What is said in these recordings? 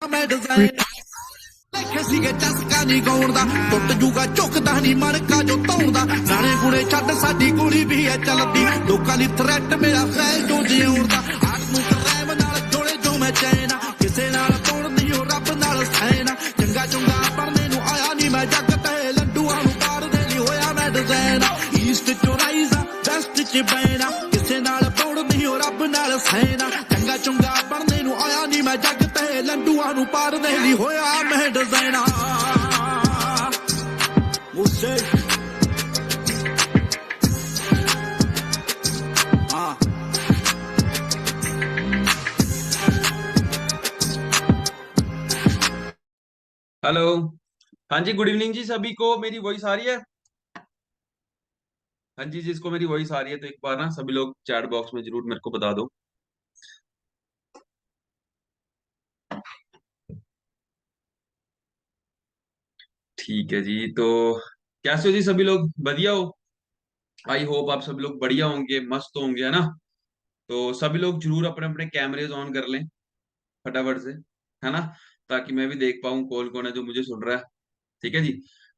मैं डिजाइन लेखे सीगे चस्का नहीं गाउण दा टुट जूगा झुकदा नहीं मन का जो धौण दा गाने गुणे छड्ड साडी कुड़ी भी है चलदी लोकां दी थ्रैट मेरा खैल जो जिउण दा आत्मू करैम नाल जोड़े जो मैं चैना किसे नाल तोड़ नहीं हो रब नाल सैना चंगा चंगा पढ़ने नूं आया नहीं मैं जग ते लड्डूआं नूं पाड़ दे नहीं होया मैं डिजाइन ईस्ट चो राइजा वेस्ट च बैना किसे नाल तोड़ नहीं हो रब नाल सैना चंगा चंगा पढ़ने नूं आया नहीं मैं जग ते लड्डूआं नूं पाड़ दे नहीं होया मैं डिजाइन मुझसे हाँ हेलो। हाँ जी, गुड इवनिंग जी। सभी को मेरी वॉइस आ रही है? हाँ जी, जिसको मेरी वॉइस आ रही है तो एक बार ना सभी लोग चैट बॉक्स में जरूर मेरे को बता दो। ठीक है जी। तो कैसे हो जी? सभी लोग बढ़िया हो? आई होप आप सभी लोग बढ़िया होंगे, मस्त होंगे, है ना? तो सभी लोग जरूर अपने अपने कैमरेज ऑन कर लें फटाफट से, है ना? ताकि मैं भी देख पाऊँ कौन कौन है जो मुझे सुन रहा है। ठीक है जी।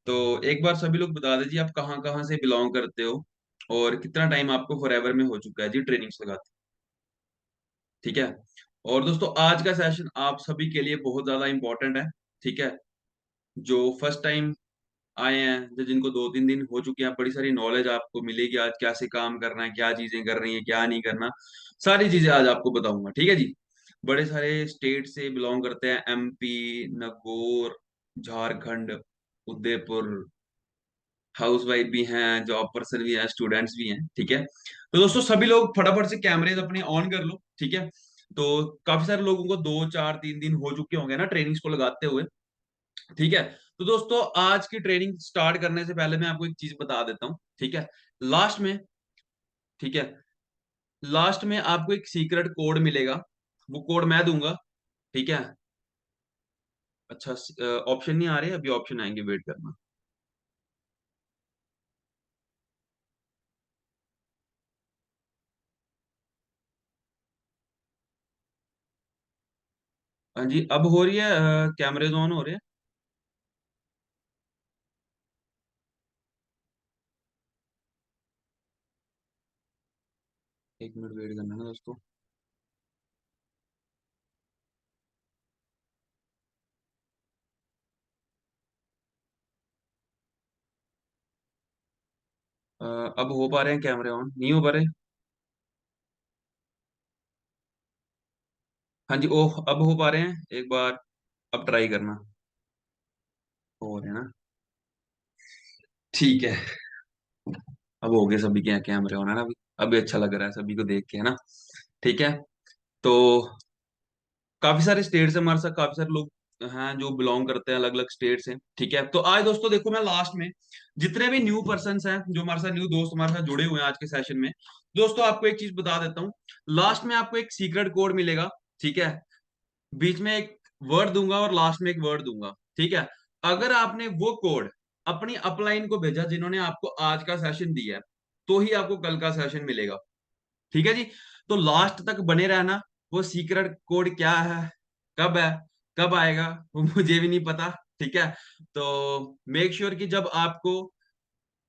तो एक बार सभी लोग बता दीजिए आप कहाँ कहाँ से बिलोंग करते हो और कितना टाइम आपको फॉरएवर में हो चुका है जी ट्रेनिंग्स लगाते। ठीक है। और दोस्तों आज का सेशन आप सभी के लिए बहुत ज्यादा इंपॉर्टेंट है। ठीक है। जो फर्स्ट टाइम आए हैं, जो जिनको 2-3 दिन हो चुके हैं, बड़ी सारी नॉलेज आपको मिलेगी आज, कैसे काम करना है, क्या चीजें कर रही है, क्या नहीं करना, सारी चीजें आज आपको बताऊंगा। ठीक है जी। बड़े सारे स्टेट से बिलोंग करते हैं, MP, Nagaur, Jharkhand, Udaipur, house wife भी हैं, जॉब पर्सन भी हैं, स्टूडेंट्स भी हैं। ठीक है। तो दोस्तों सभी लोग फटाफट से कैमरेज अपने ऑन कर लो। ठीक है। तो काफी सारे लोगों को 2-4-3 दिन हो चुके होंगे ना ट्रेनिंग्स को लगाते हुए। ठीक है। तो दोस्तों आज की ट्रेनिंग स्टार्ट करने से पहले मैं आपको एक चीज बता देता हूँ। ठीक है। लास्ट में, ठीक है, लास्ट में आपको एक सीक्रेट कोड मिलेगा। वो कोड मैं दूंगा। ठीक है। अच्छा, ऑप्शन नहीं आ रहे, अभी ऑप्शन आएंगे, वेट करना। हाँ जी, अब हो रही है, कैमरेज ऑन हो रहे हैं। एक मिनट वेट करना ना दोस्तों। अब हो पा रहे हैं कैमरे ऑन? नहीं हो पा रहे? हाँ जी, ओह अब हो पा रहे हैं, एक बार अब ट्राई करना। हो रहे हैं ना? ठीक है। अब हो गए सभी के यहाँ कैमरे ऑन, है ना? अभी अच्छा लग रहा है सभी को देख के, है ना? ठीक है। तो काफी सारे स्टेट से हमारे साथ काफी सारे लोग हैं जो बिलोंग करते हैं अलग अलग स्टेट से। ठीक है। तो आज दोस्तों देखो, मैं लास्ट में जितने भी न्यू पर्सन हैं, जो हमारे साथ न्यू दोस्त हमारे साथ जुड़े हुए हैं आज के सेशन में, दोस्तों आपको एक चीज बता देता हूँ। लास्ट में आपको एक सीक्रेट कोड मिलेगा। ठीक है। बीच में एक वर्ड दूंगा और लास्ट में एक वर्ड दूंगा। ठीक है। अगर आपने वो कोड अपनी अपलाइन को भेजा जिन्होंने आपको आज का सेशन दिया है, तो ही आपको कल का सेशन मिलेगा। ठीक है जी। तो लास्ट तक बने रहना। वो सीक्रेट कोड क्या है, कब आएगा, वो मुझे भी नहीं पता। ठीक है। तो मेक श्योर कि जब आपको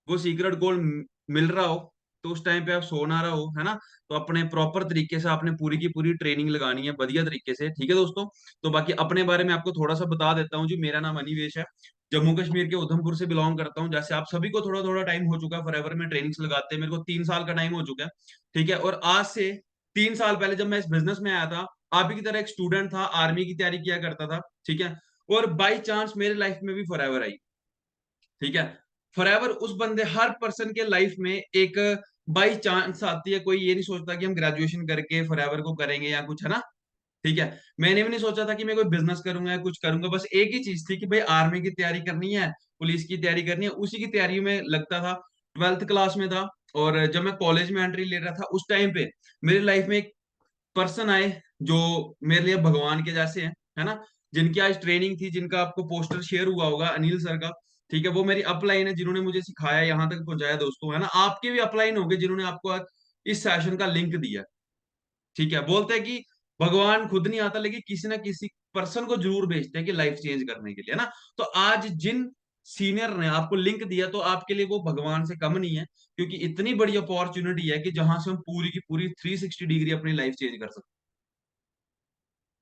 वो सीक्रेट गोल्ड मिल रहा हो, तो उस टाइम पे आप सो ना रहा हो, है ना? तो अपने प्रॉपर तरीके से आपने पूरी की पूरी ट्रेनिंग लगानी है बढ़िया तरीके से। ठीक है दोस्तों। तो बाकी अपने बारे में आपको थोड़ा सा बता देता हूँ जी। मेरा नाम अनिवेश है, जम्मू कश्मीर के उधमपुर से बिलोंग करता हूँ। जैसे आप सभी को थोड़ा थोड़ा टाइम हो चुका है फॉरएवर में ट्रेनिंग्स लगाते हैं, मेरे को 3 साल का टाइम हो चुका है। ठीक है। और आज से 3 साल पहले जब मैं इस बिजनेस में आया था, आप ही की तरह एक स्टूडेंट था, आर्मी की तैयारी किया करता था। ठीक है। और बाई चांस मेरे लाइफ में भी फॉरएवर आई। ठीक है। फॉरएवर उस बंदे, हर पर्सन के लाइफ में एक बाई चांस आती है। कोई ये नहीं सोचता कि हम ग्रेजुएशन करके फॉरएवर को करेंगे या कुछ, है ना? ठीक है। मैंने भी नहीं सोचा था कि मैं कोई बिजनेस करूंगा या कुछ करूंगा। बस एक ही चीज थी कि भाई आर्मी की तैयारी करनी है, पुलिस की तैयारी करनी है, उसी की तैयारी में लगता था। 12th क्लास में था, और जब मैं कॉलेज में एंट्री ले रहा था उस टाइम पे मेरी लाइफ में एक पर्सन आए जो मेरे लिए भगवान के जैसे हैं, है ना? जिनकी आज ट्रेनिंग थी, जिनका आपको पोस्टर शेयर हुआ होगा, अनिल सर का। ठीक है। वो मेरी अपलाइन है, जिन्होंने मुझे सिखाया, यहाँ तक पहुंचाया दोस्तों, है ना? आपके भी अपलाइन होंगे जिन्होंने आपको आज इस सेशन का लिंक दिया। ठीक है। बोलते हैं कि भगवान खुद नहीं आता, लेकिन किसी ना किसी पर्सन को जरूर भेजते हैं कि लाइफ चेंज करने के लिए, है ना। तो आज जिन सीनियर ने आपको लिंक दिया, तो आपके लिए वो भगवान से कम नहीं है, क्योंकि इतनी बड़ी अपॉर्चुनिटी है कि जहां से हम पूरी की पूरी 360 डिग्री अपनी लाइफ चेंज कर सकते हैं।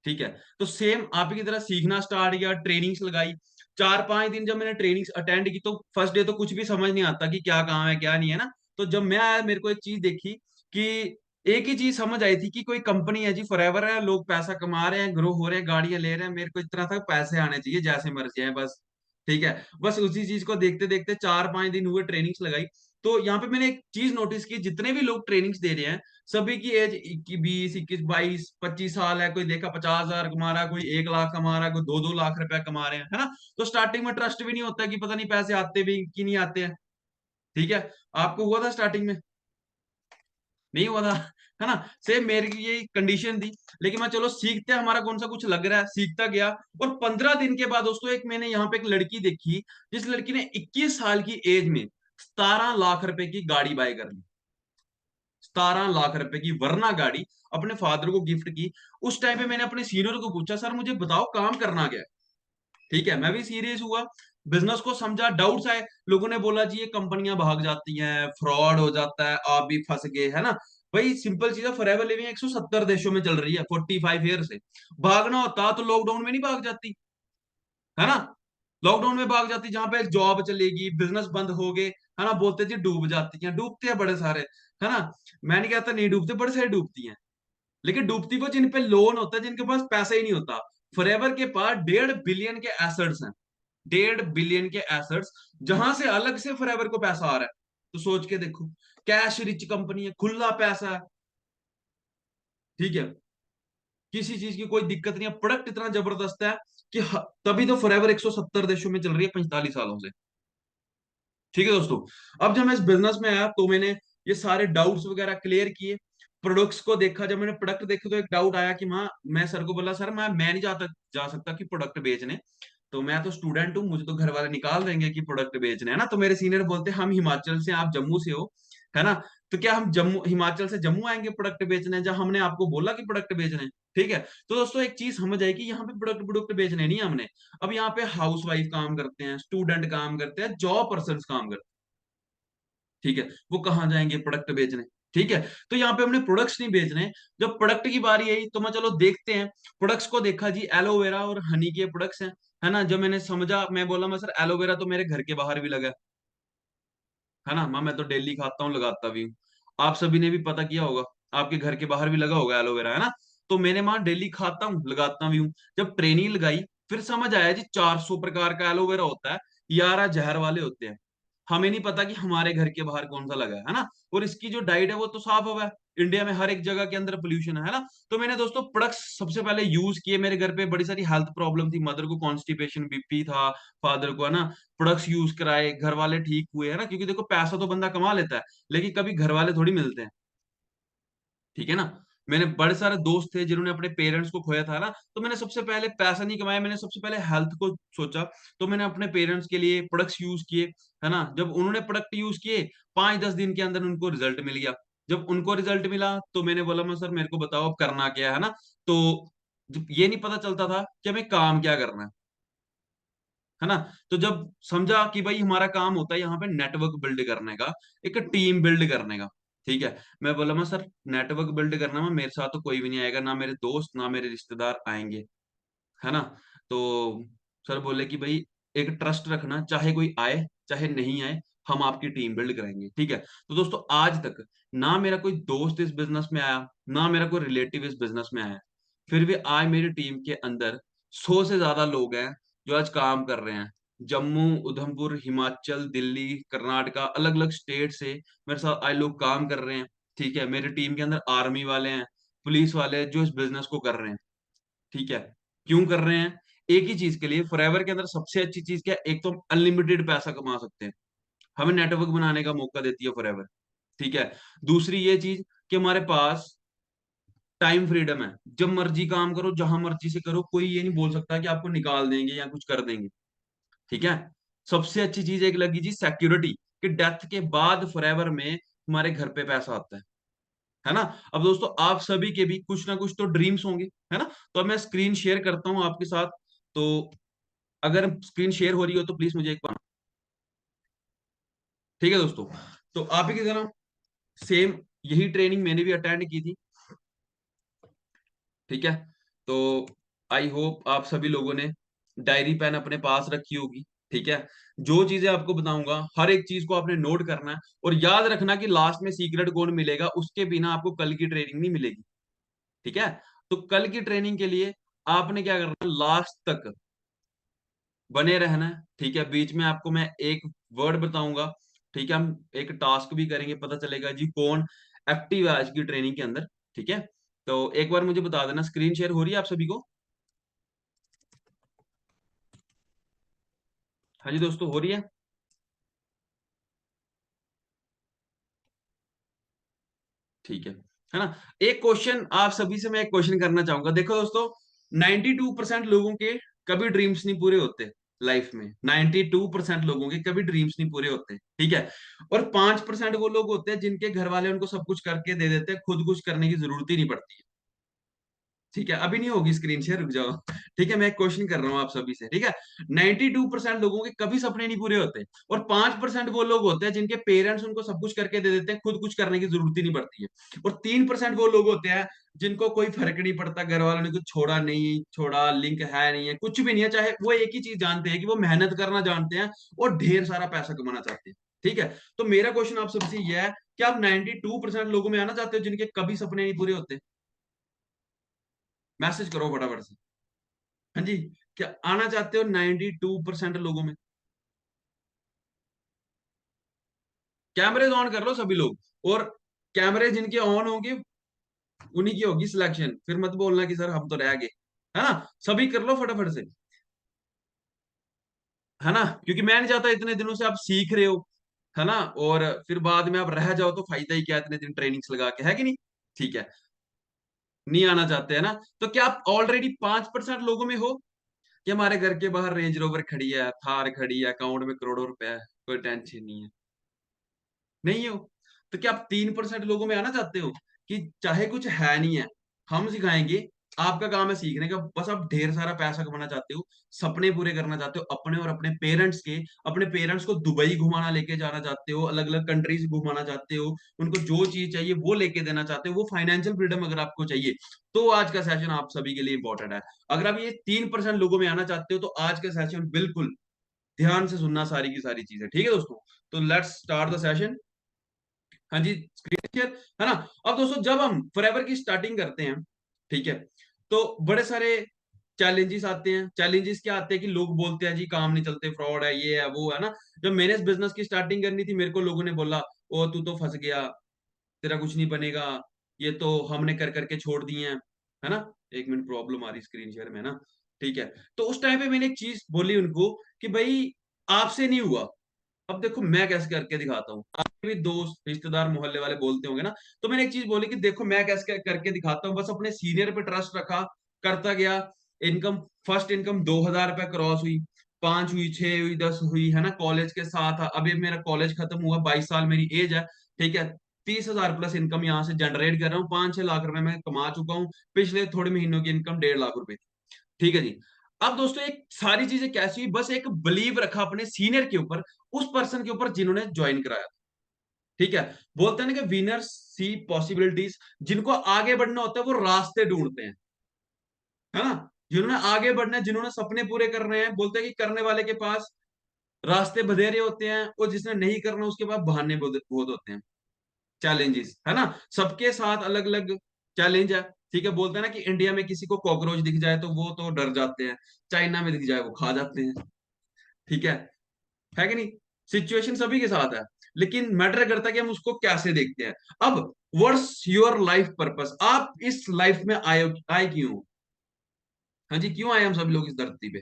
ठीक है, तो सेम आप ही की तरह सीखना स्टार्ट किया, ट्रेनिंग्स लगाई। 4-5 दिन जब मैंने ट्रेनिंग्स अटेंड की, तो फर्स्ट डे तो कुछ भी समझ नहीं आता कि क्या काम है क्या नहीं है ना। तो जब मैं आया, मेरे को एक चीज देखी कि एक ही चीज समझ आई थी कि कोई कंपनी है जी, फॉरएवर है, लोग पैसा कमा रहे हैं, ग्रो हो रहे हैं, गाड़ियां ले रहे हैं, मेरे को इतना तक पैसे आने चाहिए जैसे मर्जी है बस। ठीक है, बस उसी चीज को देखते देखते 4-5 दिन हुए, ट्रेनिंग्स लगाई। तो यहाँ पे मैंने एक चीज नोटिस की, जितने भी लोग ट्रेनिंग्स दे रहे हैं, सभी की एज 20, 21, 22, 25 साल है। कोई देखा 50,000 कमा रहा है, कोई 1 लाख कमा रहा है, कोई 2-2 लाख रुपया कमा रहे हैं, है ना। तो स्टार्टिंग में ट्रस्ट भी नहीं होता कि पता नहीं पैसे आते भी कि नहीं आते हैं। ठीक है, आपको हुआ था स्टार्टिंग में? नहीं हुआ था, है ना। सेम मेरी की ये कंडीशन थी, लेकिन मैं चलो सीखते हैं, हमारा कौन सा कुछ लग रहा है, सीखता गया। और 15 दिन के बाद दोस्तों, एक मैंने यहाँ पे एक लड़की देखी, जिस लड़की ने 21 साल की एज में 17 लाख रुपए की गाड़ी बाय कर ली। 17 लाख रुपए की वरना गाड़ी अपने फादर को गिफ्ट की। उस टाइम पे मैंने अपने सीनियर को पूछा, सर मुझे बताओ काम करना क्या है। ठीक है, मैं भी सीरियस हुआ, बिजनेस को समझा, डाउट्स आए। लोगों ने बोला जी ये कंपनियां भाग जाती हैं, फ्रॉड हो जाता है, आप भी फंस गए, है ना। भाई सिंपल चीज है, फॉरएवर लिविंग 170 देशों में चल रही है 45 ईयर से। भागना होता तो लॉकडाउन में नहीं भाग जाती, है ना। लॉकडाउन में भाग जाती, जहां पे जॉब चलेगी, बिजनेस बंद हो गए, है ना। बोलते जी डूब जाती हैं, डूबते हैं बड़े सारे, है ना। मैं नहीं कहता नहीं डूबते, बड़े सारे डूबती हैं। लेकिन डूबती वो जिन पे लोन होता है, जिनके पास पैसा ही नहीं होता। फॉरएवर के पास 1.5 बिलियन के एसेट्स हैं, 1.5 बिलियन के एसेट्स, जहां से अलग से फॉरएवर को पैसा आ रहा है। तो सोच के देखो, कैश रिच कंपनी है, खुला पैसा है। ठीक है, किसी चीज की कोई दिक्कत नहीं है, प्रोडक्ट इतना जबरदस्त है कि तभी तो फॉरएवर 170 देशों में चल रही है 45 सालों से। ठीक है दोस्तों, अब जब मैं इस बिजनेस में आया, तो मैंने ये सारे डाउट्स वगैरह क्लियर किए। प्रोडक्ट्स को देखा, जब मैंने प्रोडक्ट देखे, तो एक डाउट आया कि माँ, मैं सर को बोला, सर मैं नहीं जा सकता कि प्रोडक्ट बेचने। तो मैं तो स्टूडेंट हूँ, मुझे तो घर वाले निकाल देंगे कि प्रोडक्ट बेचने, है ना। तो मेरे सीनियर बोलते, हम हिमाचल से, आप जम्मू से हो, है ना। तो क्या हम जम्मू, हिमाचल से जम्मू आएंगे प्रोडक्ट बेचने, जब हमने आपको बोला कि प्रोडक्ट बेचने हैं? ठीक है, तो दोस्तों एक चीज समझ आएगी, यहाँ पे प्रोडक्ट प्रोडक्ट बेचने नहीं है हमने। अब यहाँ पे हाउस वाइफ काम करते हैं, स्टूडेंट काम करते हैं, जॉब पर्सन काम करते हैं। ठीक है, वो कहाँ जाएंगे प्रोडक्ट बेचने? ठीक है, तो यहाँ पे हमने प्रोडक्ट्स नहीं बेचने। जब प्रोडक्ट की बारी आई, तो मैं चलो देखते हैं। प्रोडक्ट्स को देखा जी, एलोवेरा और हनी के प्रोडक्ट्स हैं, है ना। जब मैंने समझा, मैं बोला, मैं सर एलोवेरा तो मेरे घर के बाहर भी लगा है ना, मैं तो डेली खाता हूँ, लगाता भी हूँ। आप सभी ने भी पता किया होगा, आपके घर के बाहर भी लगा होगा एलोवेरा, है ना। तो मैंने वहां डेली खाता हूँ, लगाता भी हूँ। जब ट्रेनिंग लगाई, फिर समझ आया जी 400 प्रकार का एलोवेरा होता है, 11 जहर वाले होते हैं। हमें नहीं पता कि हमारे घर के बाहर कौन सा लगा है ना। और इसकी जो डाइट है वो तो साफ हवा है, इंडिया में हर एक जगह के अंदर पोल्यूशन है ना। तो मैंने दोस्तों प्रोडक्ट्स सबसे पहले यूज किए। मेरे घर पे बड़ी सारी हेल्थ प्रॉब्लम थी, मदर को कॉन्स्टिपेशन, बीपी था, फादर को, है ना। प्रोडक्ट्स यूज कराए, घर वाले ठीक हुए, है ना। क्योंकि देखो पैसा तो बंदा कमा लेता है, लेकिन कभी घर वाले थोड़ी मिलते हैं। ठीक है ना। मैंने बड़े सारे दोस्त थे जिन्होंने अपने पेरेंट्स को खोया था ना। तो मैंने सबसे पहले पैसा नहीं कमाया, मैंने सबसे पहले हेल्थ को सोचा। तो मैंने अपने पेरेंट्स के लिए प्रोडक्ट्स यूज किए, है ना। जब उन्होंने प्रोडक्ट यूज किए, 5-10 दिन के अंदर उनको रिजल्ट मिल गया। जब उनको रिजल्ट मिला, तो मैंने बोला, मैं सर मेरे को बताओ अब करना क्या है ना। तो जब ये नहीं पता चलता था कि हमें काम क्या करना है ना। तो जब समझा कि भाई हमारा काम होता है यहाँ पे नेटवर्क बिल्ड करने का, एक टीम बिल्ड करने का। ठीक है, मैं बोला, मैं सर नेटवर्क बिल्ड करना में मेरे साथ तो कोई भी नहीं आएगा, ना मेरे दोस्त ना मेरे रिश्तेदार आएंगे, है ना। तो सर बोले कि भाई एक ट्रस्ट रखना, चाहे कोई आए चाहे नहीं आए, हम आपकी टीम बिल्ड करेंगे। ठीक है, तो दोस्तों आज तक ना मेरा कोई दोस्त इस बिजनेस में आया, ना मेरा कोई रिलेटिव इस बिजनेस में आया, फिर भी आज मेरी टीम के अंदर 100 से ज्यादा लोग हैं जो आज काम कर रहे हैं। जम्मू, उधमपुर, हिमाचल, दिल्ली, कर्नाटका, अलग अलग स्टेट से मेरे साथ आज लोग काम कर रहे हैं। ठीक है, मेरी टीम के अंदर आर्मी वाले हैं, पुलिस वाले हैं, जो इस बिजनेस को कर रहे हैं। ठीक है, क्यों कर रहे हैं? एक ही चीज के लिए, फॉरएवर के अंदर सबसे अच्छी चीज क्या है? एक तो हम अनलिमिटेड पैसा कमा सकते हैं, हमें नेटवर्क बनाने का मौका देती है फॉरएवर। ठीक है, दूसरी ये चीज कि हमारे पास टाइम फ्रीडम है, जब मर्जी काम करो, जहां मर्जी से करो, कोई ये नहीं बोल सकता कि आपको निकाल देंगे या कुछ कर देंगे। ठीक है, सबसे अच्छी चीज एक लगी जी, सिक्योरिटी, कि डेथ के बाद फॉरएवर में हमारे घर पे पैसा आता है। है ना। अब दोस्तों आप सभी के भी कुछ ना कुछ तो ड्रीम्स होंगे, है ना। तो अब मैं स्क्रीन शेयर करता हूं आपके साथ। तो अगर स्क्रीन शेयर हो रही हो तो प्लीज मुझे एक बार, ठीक है दोस्तों। तो आप ही की तरह सेम यही ट्रेनिंग मैंने भी अटेंड की थी, ठीक है। तो आई होप आप सभी लोगों ने डायरी पेन अपने पास रखी होगी, ठीक है। जो चीजें आपको बताऊंगा हर एक चीज को आपने नोट करना है, और याद रखना कि लास्ट में सीक्रेट कौन मिलेगा, उसके बिना आपको कल की ट्रेनिंग नहीं मिलेगी, ठीक है। तो कल की ट्रेनिंग के लिए आपने क्या करना है, लास्ट तक बने रहना है, ठीक है। बीच में आपको मैं एक वर्ड बताऊंगा, ठीक है। हम एक टास्क भी करेंगे, पता चलेगा जी कौन एक्टिव है आज की ट्रेनिंग के अंदर, ठीक है। तो एक बार मुझे बता देना, स्क्रीन शेयर हो रही है आप सभी को? हाँ जी दोस्तों, हो रही है, ठीक है ना। एक क्वेश्चन आप सभी से मैं एक क्वेश्चन करना चाहूंगा। देखो दोस्तों, 92% लोगों के कभी ड्रीम्स नहीं पूरे होते लाइफ में। 92% लोगों के कभी ड्रीम्स नहीं पूरे होते, ठीक है। और 5% वो लोग होते हैं जिनके घर वाले उनको सब कुछ करके दे देते हैं, खुद कुछ करने की जरूरत ही नहीं पड़ती, ठीक है। अभी नहीं होगी स्क्रीन शेयर, रुक जाओ। ठीक है, मैं एक क्वेश्चन कर रहा हूँ आप सभी से, ठीक है। 92% लोगों के कभी सपने नहीं पूरे होते, और 5% वो लोग होते हैं जिनके पेरेंट्स उनको सब कुछ करके दे देते हैं, खुद कुछ करने की जरूरत ही नहीं पड़ती है। और 3% वो लोग होते हैं जिनको कोई फर्क नहीं पड़ता, घर वालों ने कुछ छोड़ा नहीं छोड़ा, लिंक है नहीं है, कुछ भी नहीं है, चाहे वो एक ही चीज जानते हैं कि वो मेहनत करना जानते हैं और ढेर सारा पैसा कमाना चाहते हैं, ठीक है। तो मेरा क्वेश्चन आप सबसे यह है कि आप 92% लोगों में आना चाहते हो जिनके कभी सपने नहीं पूरे होते? मैसेज करो फटाफट से। हाँ जी, क्या आना चाहते हो 92% लोगों में? कैमरे ऑन कर लो सभी लोग, और कैमरे जिनके ऑन होंगे उन्हीं की होगी सिलेक्शन, फिर मत बोलना कि सर हम तो रह गए, है ना। सभी कर लो फटाफट से, है ना, क्योंकि मैं नहीं चाहता इतने दिनों से आप सीख रहे हो, है ना, और फिर बाद में आप रह जाओ तो फायदा ही क्या, इतने दिन ट्रेनिंग्स लगा के, है कि नहीं। ठीक है, नहीं आना चाहते, है ना। तो क्या आप ऑलरेडी 5% लोगों में हो कि हमारे घर के बाहर रेंज रोवर खड़ी है, थार खड़ी है, अकाउंट में करोड़ों रुपए है, कोई टेंशन नहीं है? नहीं हो? तो क्या आप 3% लोगों में आना चाहते हो कि चाहे कुछ है नहीं है, हम सिखाएंगे, आपका काम है सीखने का, बस आप ढेर सारा पैसा कमाना चाहते हो, सपने पूरे करना चाहते हो अपने और अपने पेरेंट्स के, अपने पेरेंट्स को दुबई घुमाना लेके जाना चाहते हो, अलग अलग कंट्रीज घुमाना चाहते हो, उनको जो चीज चाहिए वो लेके देना चाहते हो, वो फाइनेंशियल फ्रीडम अगर आपको चाहिए, तो आज का सेशन आप सभी के लिए इंपॉर्टेंट है। अगर आप ये 3% लोगों में आना चाहते हो तो आज का सेशन बिल्कुल ध्यान से सुनना, सारी की सारी चीजें, ठीक है दोस्तों। तो लेट्स स्टार्ट द सेशन। हाँ जी, स्क्रीन शेयर, है ना। अब दोस्तों जब हम फॉरएवर की स्टार्टिंग करते हैं, ठीक है, तो बड़े सारे चैलेंजेस आते हैं। चैलेंजेस क्या आते हैं कि लोग बोलते हैं जी काम नहीं चलते, फ्रॉड है, ये है वो है ना। जब मैंने इस बिजनेस की स्टार्टिंग करनी थी, मेरे को लोगों ने बोला ओ तू तो फंस गया, तेरा कुछ नहीं बनेगा, ये तो हमने कर करके छोड़ दिए हैं, है ना। एक मिनट, प्रॉब्लम आ रही स्क्रीन शेयर में ना, ठीक है। तो उस टाइम पे मैंने एक चीज बोली उनको कि भाई आपसे नहीं हुआ, अब देखो मैं कैसे करके दिखाता हूँ। आपके भी दोस्त रिश्तेदार मोहल्ले वाले बोलते होंगे ना, तो मैंने एक चीज बोली कि देखो मैं कैसे करके दिखाता हूँ, बस अपने सीनियर पे ट्रस्ट रखा, करता गया। इनकम, फर्स्ट इनकम 2,000 रुपए क्रॉस हुई, 5 हुई, 6 हुई, 10 हुई, है ना। कॉलेज के साथ अभी मेरा कॉलेज खत्म हुआ, 22 साल मेरी एज है, ठीक है। 30,000 प्लस इनकम यहाँ से जनरेट कर रहा हूँ, 5-6 लाख रुपए मैं कमा चुका हूँ। पिछले थोड़े महीनों की इनकम 1.5 लाख रुपए थी, ठीक है जी। अब दोस्तों एक सारी चीजें कैसी हुई, बस एक बिलीव रखा अपने सीनियर के ऊपर, उस पर्सन के ऊपर जिन्होंने ज्वाइन कराया, ठीक है। बोलते हैं ना कि विनर्स सी पॉसिबिलिटीज, जिनको आगे बढ़ना होता है वो रास्ते ढूंढते हैं, है ना। जिन्होंने आगे बढ़ना है, जिन्होंने सपने पूरे करने हैं, बोलते हैं कि करने वाले के पास रास्ते बधेरे होते हैं, और जिसने नहीं करना उसके पास बहाने बहुत बहुत होते हैं। चैलेंजेस, है ना, सबके साथ अलग अलग चैलेंज है, ठीक है। बोलते हैं ना कि इंडिया में किसी को कॉकरोच दिख जाए तो वो तो डर जाते हैं, चाइना में दिख जाए वो खा जाते हैं, ठीक है कि नहीं। सिचुएशन सभी के साथ है, लेकिन मैटर करता है कि हम उसको कैसे देखते हैं। अब व्हाट्स योर लाइफ पर्पस, आप इस लाइफ में आए क्यों? हाँ जी, क्यों आए हम सब लोग इस धरती पे?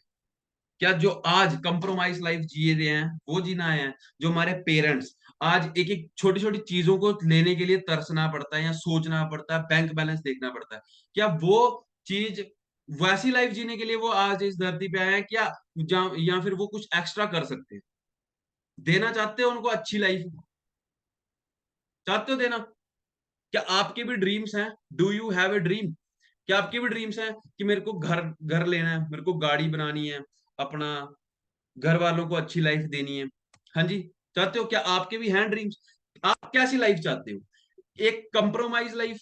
क्या जो आज कंप्रोमाइज लाइफ जी रहे हैं वो जीना है? जो हमारे पेरेंट्स आज एक एक छोटी छोटी चीजों को लेने के लिए तरसना पड़ता है या सोचना पड़ता है, बैंक बैलेंस देखना पड़ता है, क्या वो चीज, वैसी लाइफ जीने के लिए वो आज इस धरती पे आए हैं क्या? या फिर वो कुछ एक्स्ट्रा कर सकते हैं? देना चाहते हो उनको अच्छी लाइफ? चाहते हो देना? क्या आपके भी ड्रीम्स हैं? Do you have a dream? क्या आपके भी ड्रीम्स हैं कि मेरे को घर घर लेना है, मेरे को गाड़ी बनानी है, अपना घर वालों को अच्छी लाइफ देनी है? हाँ जी, चाहते हो? क्या आपके भी हैं ड्रीम्स? आप कैसी लाइफ चाहते हो? एक कंप्रोमाइज लाइफ,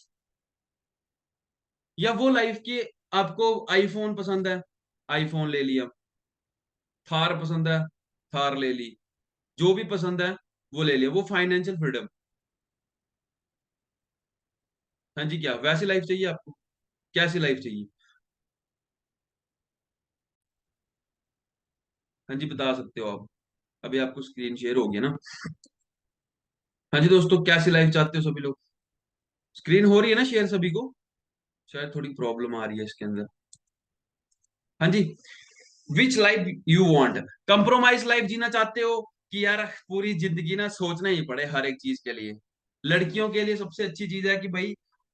या वो लाइफ की आपको आईफोन पसंद है, आईफोन ले लिया, थार पसंद है, थार ले ली, जो भी पसंद है वो ले लिया, वो फाइनेंशियल फ्रीडम? हाँ जी, क्या वैसी लाइफ चाहिए आपको? कैसी लाइफ चाहिए? हाँ जी, बता सकते हो आप। अभी आपको स्क्रीन शेयर हो गया ना? हाँ जी दोस्तों, कैसी लाइफ चाहते हो सभी लोग? स्क्रीन हो रही है ना शेयर सभी को? शायद थोड़ी प्रॉब्लम आ रही है इसके अंदर। हाँ जी, which life you want? Compromise life जीना चाहते हो कि यार पूरी जिंदगी ना सोचना ही पड़े हर एक चीज के लिए? लड़कियों के लिए सबसे अच्छी चीज है कि भाई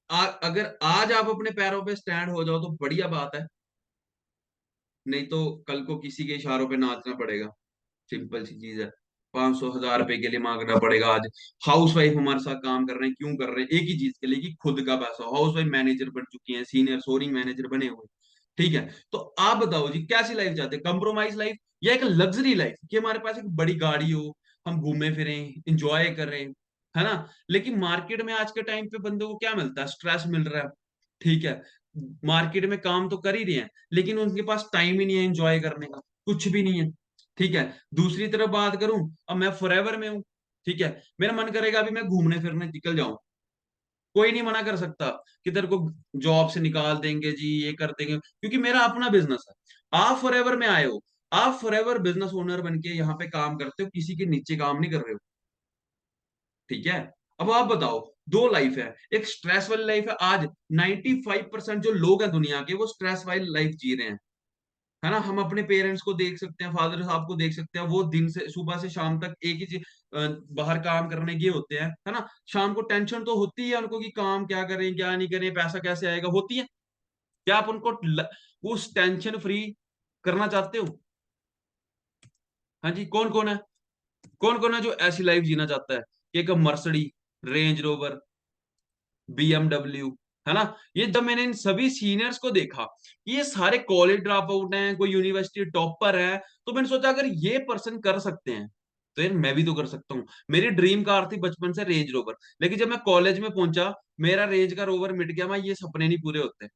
अगर आज आप अपने पैरों पे स्टैंड हो जाओ तो बढ़िया बात है, नहीं तो कल को किसी के इशारों पे नाचना पड़ेगा। सिंपल सी चीज है। 500 1000 रुपए के लिए मांगना पड़ेगा आज। हाउस वाइफ हमारे साथ काम कर रहे हैं, क्यों कर रहे हैं? एक ही चीज के लिए कि खुद का पैसा। हाउस वाइफ मैनेजर बन चुकी हैं, सीनियर सोरिंग मैनेजर बने हुए। ठीक है, तो आप बताओ जी, कैसी लाइफ चाहते हैं? कंप्रोमाइज लाइफ या एक लग्जरी लाइफ कि हमारे पास एक बड़ी गाड़ी हो, हम घूमे फिरें, इंजॉय करें, है ना? लेकिन मार्केट में आज के टाइम पे बंदों को क्या मिलता है? स्ट्रेस मिल रहा है। ठीक है, मार्केट में काम तो कर ही रहे हैं, लेकिन उनके पास टाइम ही नहीं है एंजॉय करने का, कुछ भी नहीं है। ठीक है, दूसरी तरफ बात करूं, अब मैं फॉरएवर में हूं। ठीक है, मेरा मन करेगा अभी मैं घूमने फिरने निकल जाऊं, कोई नहीं मना कर सकता कि तेरे को जॉब से निकाल देंगे जी, ये कर देंगे, क्योंकि मेरा अपना बिजनेस है। आप फॉरएवर में आए हो, आप फॉरएवर बिजनेस ओनर बन के यहाँ पे काम करते हो, किसी के नीचे काम नहीं कर रहे हो। ठीक है, अब आप बताओ, दो लाइफ है। एक स्ट्रेस वाली लाइफ है, आज 95% जो लोग हैं दुनिया के वो स्ट्रेस वाली लाइफ जी रहे हैं, है ना? हम अपने पेरेंट्स को देख सकते हैं, फादर साहब को देख सकते हैं, वो दिन से सुबह से शाम तक एक ही चीज बाहर काम करने के होते हैं, है ना? शाम को टेंशन तो होती है उनको कि काम क्या करें क्या नहीं करें, पैसा कैसे आएगा, होती है। क्या आप उनको उस टेंशन फ्री करना चाहते हो? हाँ जी, कौन कौन है? कौन कौन है जो ऐसी लाइफ जीना चाहता है कि एक मर्सिडी, रेंज रोवर, बीएमडब्ल्यू, है ना? ये जब मैंने इन सभी सीनियर्स को देखा कि ये सारे कॉलेज ड्रॉप आउट हैं, कोई यूनिवर्सिटी टॉपर है, तो मैंने सोचा अगर ये पर्सन कर सकते हैं तो यार मैं भी तो कर सकता हूँ। मेरी ड्रीम कार थी बचपन से रेंज रोवर, लेकिन जब मैं कॉलेज में पहुंचा मेरा रेंज का रोवर मिट गया, मैं ये सपने नहीं पूरे होते।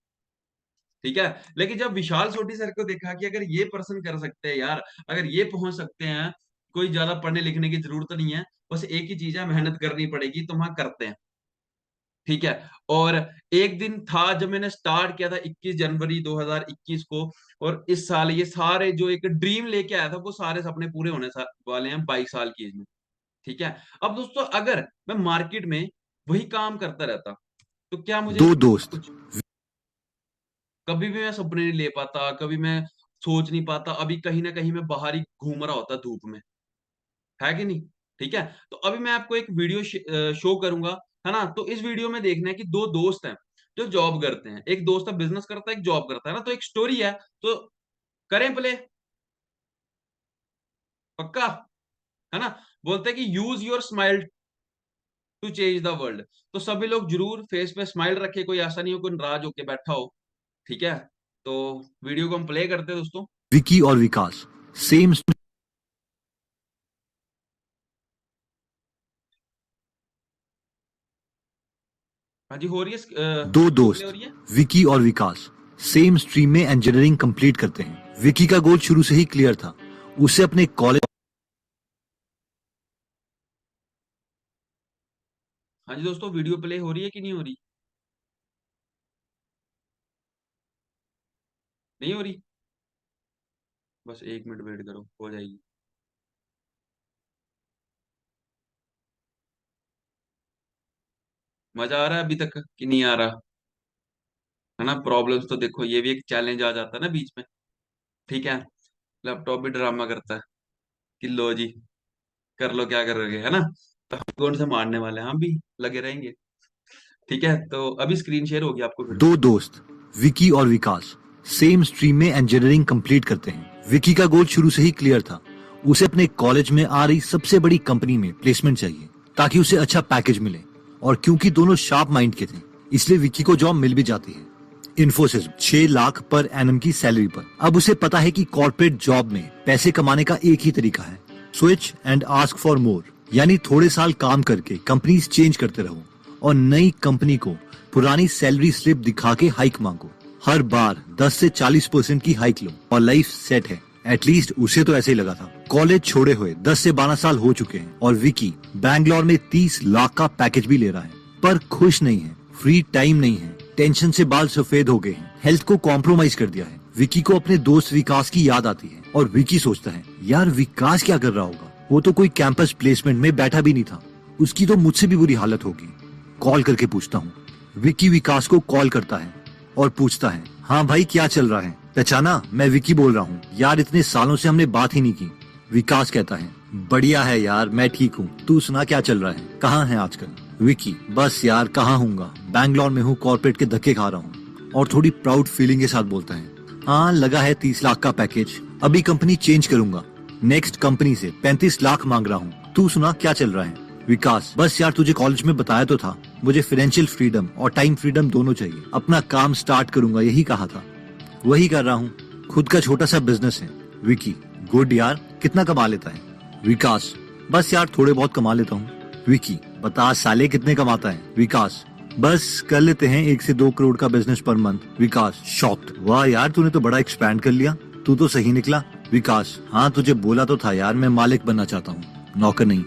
ठीक है, लेकिन जब विशाल सोटी सर को देखा कि अगर ये पर्सन कर सकते हैं यार, अगर ये पहुंच सकते हैं, कोई ज्यादा पढ़ने लिखने की जरूरत नहीं है, बस एक ही चीज है, मेहनत करनी पड़ेगी, तो वहां करते हैं। ठीक है, और एक दिन था जब मैंने स्टार्ट किया था 21 जनवरी 2021 को, और इस साल ये सारे जो एक ड्रीम लेके आया था वो सारे सपने पूरे होने वाले हैं 22 साल की एज में। ठीक है, अब दोस्तों अगर मैं मार्केट में वही काम करता रहता तो क्या मुझे दो दोस्त कुछ, कभी भी मैं सपने नहीं ले पाता, कभी मैं सोच नहीं पाता, अभी कहीं ना कहीं मैं बाहर ही घूम रहा होता धूप में, है कि नहीं? ठीक है, तो अभी मैं आपको एक वीडियो शो करूंगा, है ना? तो इस वीडियो में देखना है कि दो दोस्त हैं जो जॉब करते हैं, एक दोस्त है बिजनेस करता है, एक जॉब करता है ना, तो एक स्टोरी है, तो करें प्ले? पक्का? है ना? बोलते हैं कि use your smile to change the world. तो सभी लोग जरूर फेस पे स्माइल रखे, कोई ऐसा नहीं हो कोई नाराज होके बैठा हो। ठीक है, तो वीडियो को हम प्ले करते हैं दोस्तों। विकी और विकास सेम। हाँ जी, हो रही है दो शो प्ले हो दोस्त रही है। विकी और विकास सेम स्ट्रीम में इंजीनियरिंग कंप्लीट करते हैं। विकी का गोल शुरू से ही क्लियर था, उसे अपने कॉलेज। हाँ जी दोस्तों, वीडियो प्ले हो रही है कि नहीं हो रही? नहीं हो रही? बस 1 मिनट वेट करो, हो जाएगी। मजा आ रहा है अभी तक कि नहीं आ रहा? है ना? प्रॉब्लम्स तो देखो, ये भी एक चैलेंज आ जाता है ना बीच में। ठीक है, लैपटॉप भी ड्रामा करता है कि लो जी, कर लो क्या करोगे, है ना? तो हम कौन से मारने वाले हैं, हम भी लगे रहेंगे। ठीक है, तो अभी स्क्रीन शेयर होगी आपको फिर से। दो दोस्त विकी और विकास सेम स्ट्रीम में इंजीनियरिंग कंप्लीट करते हैं। विकी का गोल शुरू से ही क्लियर था, उसे अपने कॉलेज में आ रही सबसे बड़ी कंपनी में प्लेसमेंट चाहिए ताकि उसे अच्छा पैकेज मिले। और क्योंकि दोनों शार्प माइंड के थे इसलिए विकी को जॉब मिल भी जाती है। इन्फोसिस 6 लाख पर एनम की सैलरी पर। अब उसे पता है कि कॉर्पोरेट जॉब में पैसे कमाने का एक ही तरीका है, switch and ask for more, यानी थोड़े साल काम करके कंपनीज चेंज करते रहो और नई कंपनी को पुरानी सैलरी स्लिप दिखा के हाइक मांगो। हर बार 10 से 40% की हाइक लो और लाइफ सेट है। एटलीस्ट उसे तो ऐसे ही लगा था। कॉलेज छोड़े हुए 10 से 12 साल हो चुके हैं और विकी बैंगलोर में 30 लाख का पैकेज भी ले रहा है, पर खुश नहीं है। फ्री टाइम नहीं है, टेंशन से बाल सफेद हो गए हैं, हेल्थ को कॉम्प्रोमाइज कर दिया है। विकी को अपने दोस्त विकास की याद आती है और विकी सोचता है यार विकास क्या कर रहा होगा, वो तो कोई कैंपस प्लेसमेंट में बैठा भी नहीं था, उसकी तो मुझसे भी बुरी हालत होगी। कॉल करके पूछता हूँ। विकी विकास को कॉल करता है और पूछता है हाँ भाई क्या चल रहा है। पहचाना, मैं विकी बोल रहा हूँ यार, इतने सालों से हमने बात ही नहीं की। विकास कहता है बढ़िया है यार, मैं ठीक हूँ, तू सुना क्या चल रहा है, कहाँ है आजकल। विकी बस यार कहाँ हूँगा, बैंगलोर में हूँ, कॉर्पोरेट के धक्के खा रहा हूँ, और थोड़ी प्राउड फीलिंग के साथ बोलता है हाँ लगा है 30 लाख का पैकेज, अभी कंपनी चेंज करूंगा, नेक्स्ट कंपनी से 35 लाख मांग रहा हूँ, तू सुना क्या चल रहा है। विकास बस यार तुझे कॉलेज में बताया तो था, मुझे फाइनेंशियल फ्रीडम और टाइम फ्रीडम दोनों चाहिए, अपना काम स्टार्ट करूंगा यही कहा था, वही कर रहा हूँ, खुद का छोटा सा बिजनेस है। विकी गुड यार, कितना कमा लेता है। विकास बस यार थोड़े बहुत कमा लेता हूँ। विकी बता साले कितने कमाता है। विकास बस कर लेते हैं 1 से 2 करोड़ का बिजनेस पर मंथ। विकास शॉक्ड, वाह यार तूने तो बड़ा एक्सपैंड कर लिया, तू तो सही निकला। विकास हाँ तुझे बोला तो था यार, मैं मालिक बनना चाहता हूँ, नौकर नहीं।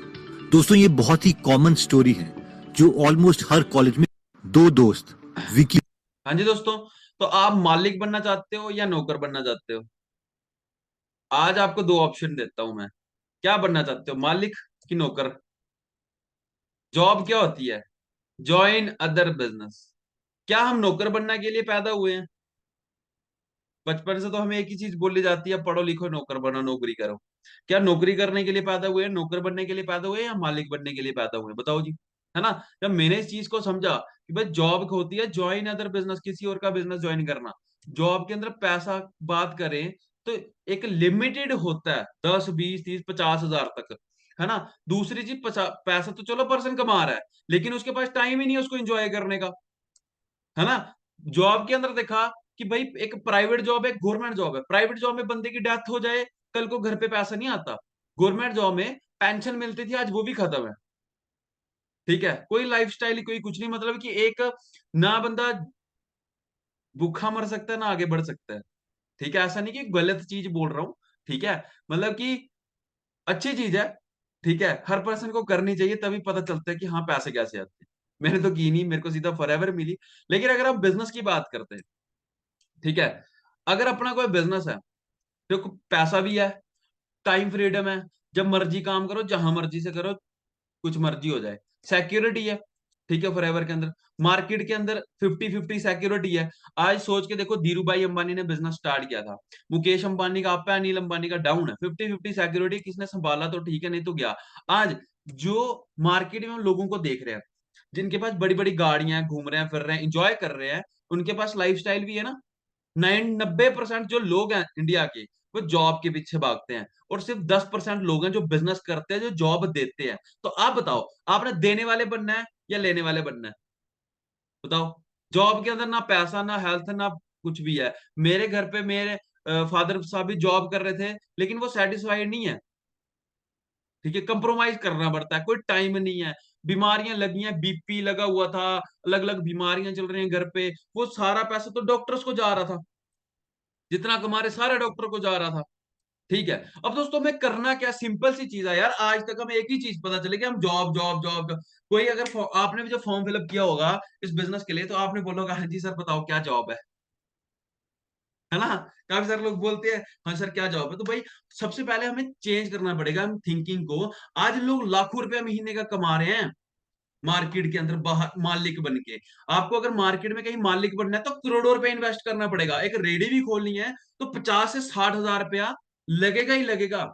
दोस्तों ये बहुत ही कॉमन स्टोरी है जो ऑलमोस्ट हर कॉलेज में दो दोस्त विकी। हाँ जी दोस्तों, तो आप मालिक बनना चाहते हो या नौकर बनना चाहते हो? आज आपको 2 ऑप्शन देता हूं मैं। क्या बनना चाहते हो, मालिक कि नौकर? जॉब क्या होती है? Join other business. क्या हम नौकर बनने के लिए पैदा हुए हैं? बचपन से तो हमें एक ही चीज बोली जाती है, पढ़ो लिखो नौकर बनो, नौकरी करो। क्या नौकरी करने के लिए पैदा हुए हैं, नौकर बनने के लिए पैदा हुए हैं, या मालिक बनने के लिए पैदा हुए हैं? बताओ जी। है ना? जब मैंने इस चीज को समझा कि भाई जॉब होती है ज्वाइन अदर बिजनेस, किसी और का बिजनेस ज्वाइन करना। जॉब के अंदर पैसा बात करें तो एक लिमिटेड होता है, 10 20 30 50 हजार तक। है ना? दूसरी चीज, पैसा तो चलो पर्सन कमा रहा है, लेकिन उसके पास टाइम ही नहीं है उसको एंजॉय करने का। है ना? जॉब के अंदर देखा कि भाई एक प्राइवेट जॉब है, गवर्नमेंट जॉब है। प्राइवेट जॉब में बंदे की डेथ हो जाए, कल को घर पे पैसा नहीं आता। गवर्नमेंट जॉब में पेंशन मिलती थी, आज वो भी खत्म है। ठीक है, कोई लाइफस्टाइल कोई कुछ नहीं, मतलब कि एक ना बंदा भूखा मर सकता है ना आगे बढ़ सकता है। ठीक है, ऐसा नहीं कि गलत चीज बोल रहा हूं। ठीक है, मतलब कि अच्छी चीज है। ठीक है, हर पर्सन को करनी चाहिए, तभी पता चलता है कि हाँ पैसे कैसे आते हैं। मैंने तो की नहीं, मेरे को सीधा फॉरएवर मिली। लेकिन अगर आप बिजनेस की बात करते हैं, ठीक है, अगर अपना कोई बिजनेस है, देखो पैसा भी है, टाइम फ्रीडम है, जब मर्जी काम करो, जहां मर्जी से करो, कुछ मर्जी हो जाए, सिक्योरिटी है। ठीक है, फॉरएवर के अंदर, मार्केट के अंदर 50-50 सिक्योरिटी है। आज सोच के देखो, धीरू भाई अंबानी ने बिजनेस स्टार्ट किया था, मुकेश अंबानी का अप है, अनिल अंबानी का डाउन है, 50-50 सिक्योरिटी, किसने संभाला तो ठीक है, नहीं तो गया। आज जो मार्केट में हम लोगों को देख रहे हैं, जिनके पास बड़ी बड़ी गाड़ियां हैं, घूम रहे हैं, फिर रहे हैं, इंजॉय कर रहे हैं, उनके पास लाइफस्टाइल भी है ना। 90% जो लोग हैं इंडिया के, वो जॉब के पीछे भागते हैं, और सिर्फ 10% लोग हैं जो बिजनेस करते हैं, जो जॉब देते हैं। तो आप बताओ, आपने देने वाले बनना है या लेने वाले बनना है? बताओ। जॉब के अंदर ना पैसा, ना हेल्थ, ना कुछ भी है। मेरे घर पे मेरे फादर साहब भी जॉब कर रहे थे, लेकिन वो सेटिस्फाइड नहीं है। ठीक है, कंप्रोमाइज करना पड़ता है, कोई टाइम नहीं है, बीमारियां लगी हैं, बीपी लगा हुआ था, अलग अलग बीमारियां चल रही हैं घर पे, वो सारा पैसा तो डॉक्टर्स को जा रहा था, जितना कमा रहे सारे डॉक्टर को जा रहा था। ठीक है, अब दोस्तों मैं करना क्या, सिंपल सी चीज है यार, आज तक हमें एक ही चीज पता चले कि हम जॉब जॉब जॉब जॉब। कोई अगर आपने भी जो फॉर्म फिलअप किया होगा इस बिजनेस के लिए, तो आपने बोला होगा हाँ जी सर बताओ क्या जॉब है ना? काफी सारे लोग बोलते हैं हाँ सर क्या जॉब है। तो भाई सबसे पहले हमें चेंज करना पड़ेगा हम थिंकिंग को। आज लोग लाखों रुपया महीने का कमा रहे हैं मार्केट के अंदर, बाहर मालिक बन के। आपको अगर मार्केट में कहीं मालिक बनना है तो करोड़ों रुपए इन्वेस्ट करना पड़ेगा। एक रेडी भी खोलनी है तो 50 से 60 हजार रुपया लगेगा ही लगेगा।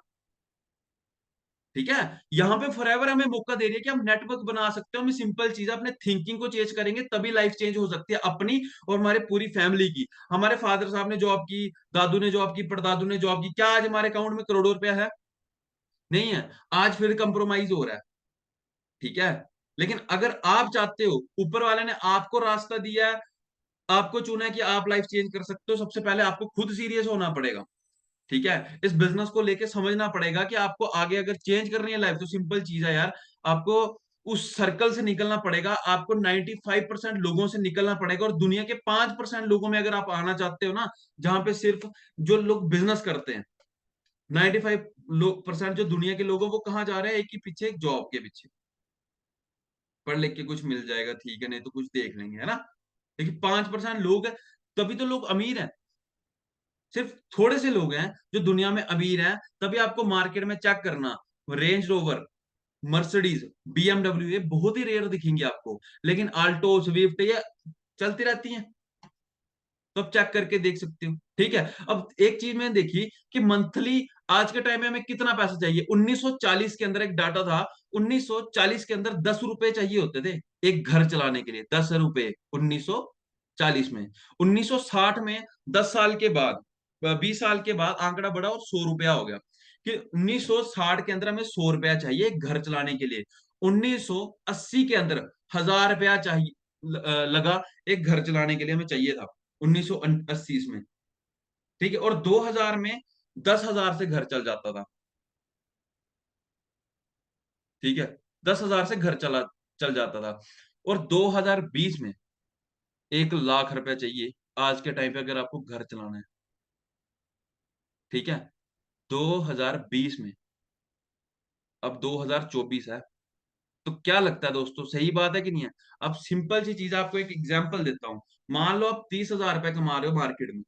ठीक है, यहां पे फॉरएवर हमें मौका दे रही है कि हम नेटवर्क बना सकते हैं। हमें सिंपल चीज है, अपने थिंकिंग को चेंज करेंगे तभी लाइफ चेंज हो सकती है, अपनी और हमारे पूरी फैमिली की। हमारे फादर साहब ने जॉब की, दादू ने जॉब की, परदादू ने जॉब की, क्या आज हमारे अकाउंट में करोड़ों रुपया है? नहीं है। आज फिर कंप्रोमाइज हो रहा है। ठीक है, लेकिन अगर आप चाहते हो, ऊपर वाले ने आपको रास्ता दिया है, आपको चुना है कि आप लाइफ चेंज कर सकते हो, सबसे पहले आपको खुद सीरियस होना पड़ेगा। ठीक है, इस बिजनेस को लेके समझना पड़ेगा कि आपको आगे अगर चेंज करनी है लाइफ, तो सिंपल चीज है यार, आपको उस सर्कल से निकलना पड़ेगा, आपको 95% लोगों से निकलना पड़ेगा, और दुनिया के 5% लोगों में अगर आप आना चाहते हो ना, जहां पे सिर्फ जो लोग बिजनेस करते हैं, 95% जो दुनिया के लोग हैं, वो कहाँ जा रहे हैं? एक ही पीछे, एक जॉब के पीछे। पढ़ लिख के कुछ मिल जाएगा, ठीक है, नहीं तो कुछ देख लेंगे, है ना। लेकिन 5% लोग हैं, तभी तो लोग अमीर हैं। सिर्फ थोड़े से लोग हैं जो दुनिया में अमीर हैं, तभी आपको मार्केट में चेक करना, रेंज रोवर, मर्सिडीज, बीएमडब्ल्यू, ये बहुत ही रेयर दिखेंगे आपको, लेकिन आल्टो, स्विफ्ट, ये चलती रहती हैं, तो आप चेक करके देख सकते हो। ठीक है, अब एक चीज मैंने देखी कि मंथली आज के टाइम में हमें कितना पैसा चाहिए। 1940 के अंदर एक डाटा था, 1940 के अंदर 10 रुपए चाहिए होते थे एक घर चलाने के लिए, 10 रुपए 1940 में। 1960 में 10 साल के बाद, 20 साल के बाद आंकड़ा बढ़ा और 100 रुपया हो गया, कि 1960 के अंदर हमें 100 रुपया चाहिए एक घर चलाने के लिए। 1980 के अंदर 1000 रुपया चाहिए, लगा एक घर चलाने के लिए हमें चाहिए था, 1980 में। ठीक है, और 2000 में 10,000 से घर चल जाता था। ठीक है, 10,000 से घर चल जाता था, और 2020 में 1 लाख रुपया चाहिए आज के टाइम पे अगर आपको घर चलाना है। ठीक है, 2020 में, अब 2024 है, तो क्या लगता है दोस्तों, सही बात है कि नहीं है? अब सिंपल सी चीज, आपको एक एग्जांपल देता हूं। मान लो आप 30,000 रुपए कमा रहे हो मार्केट में,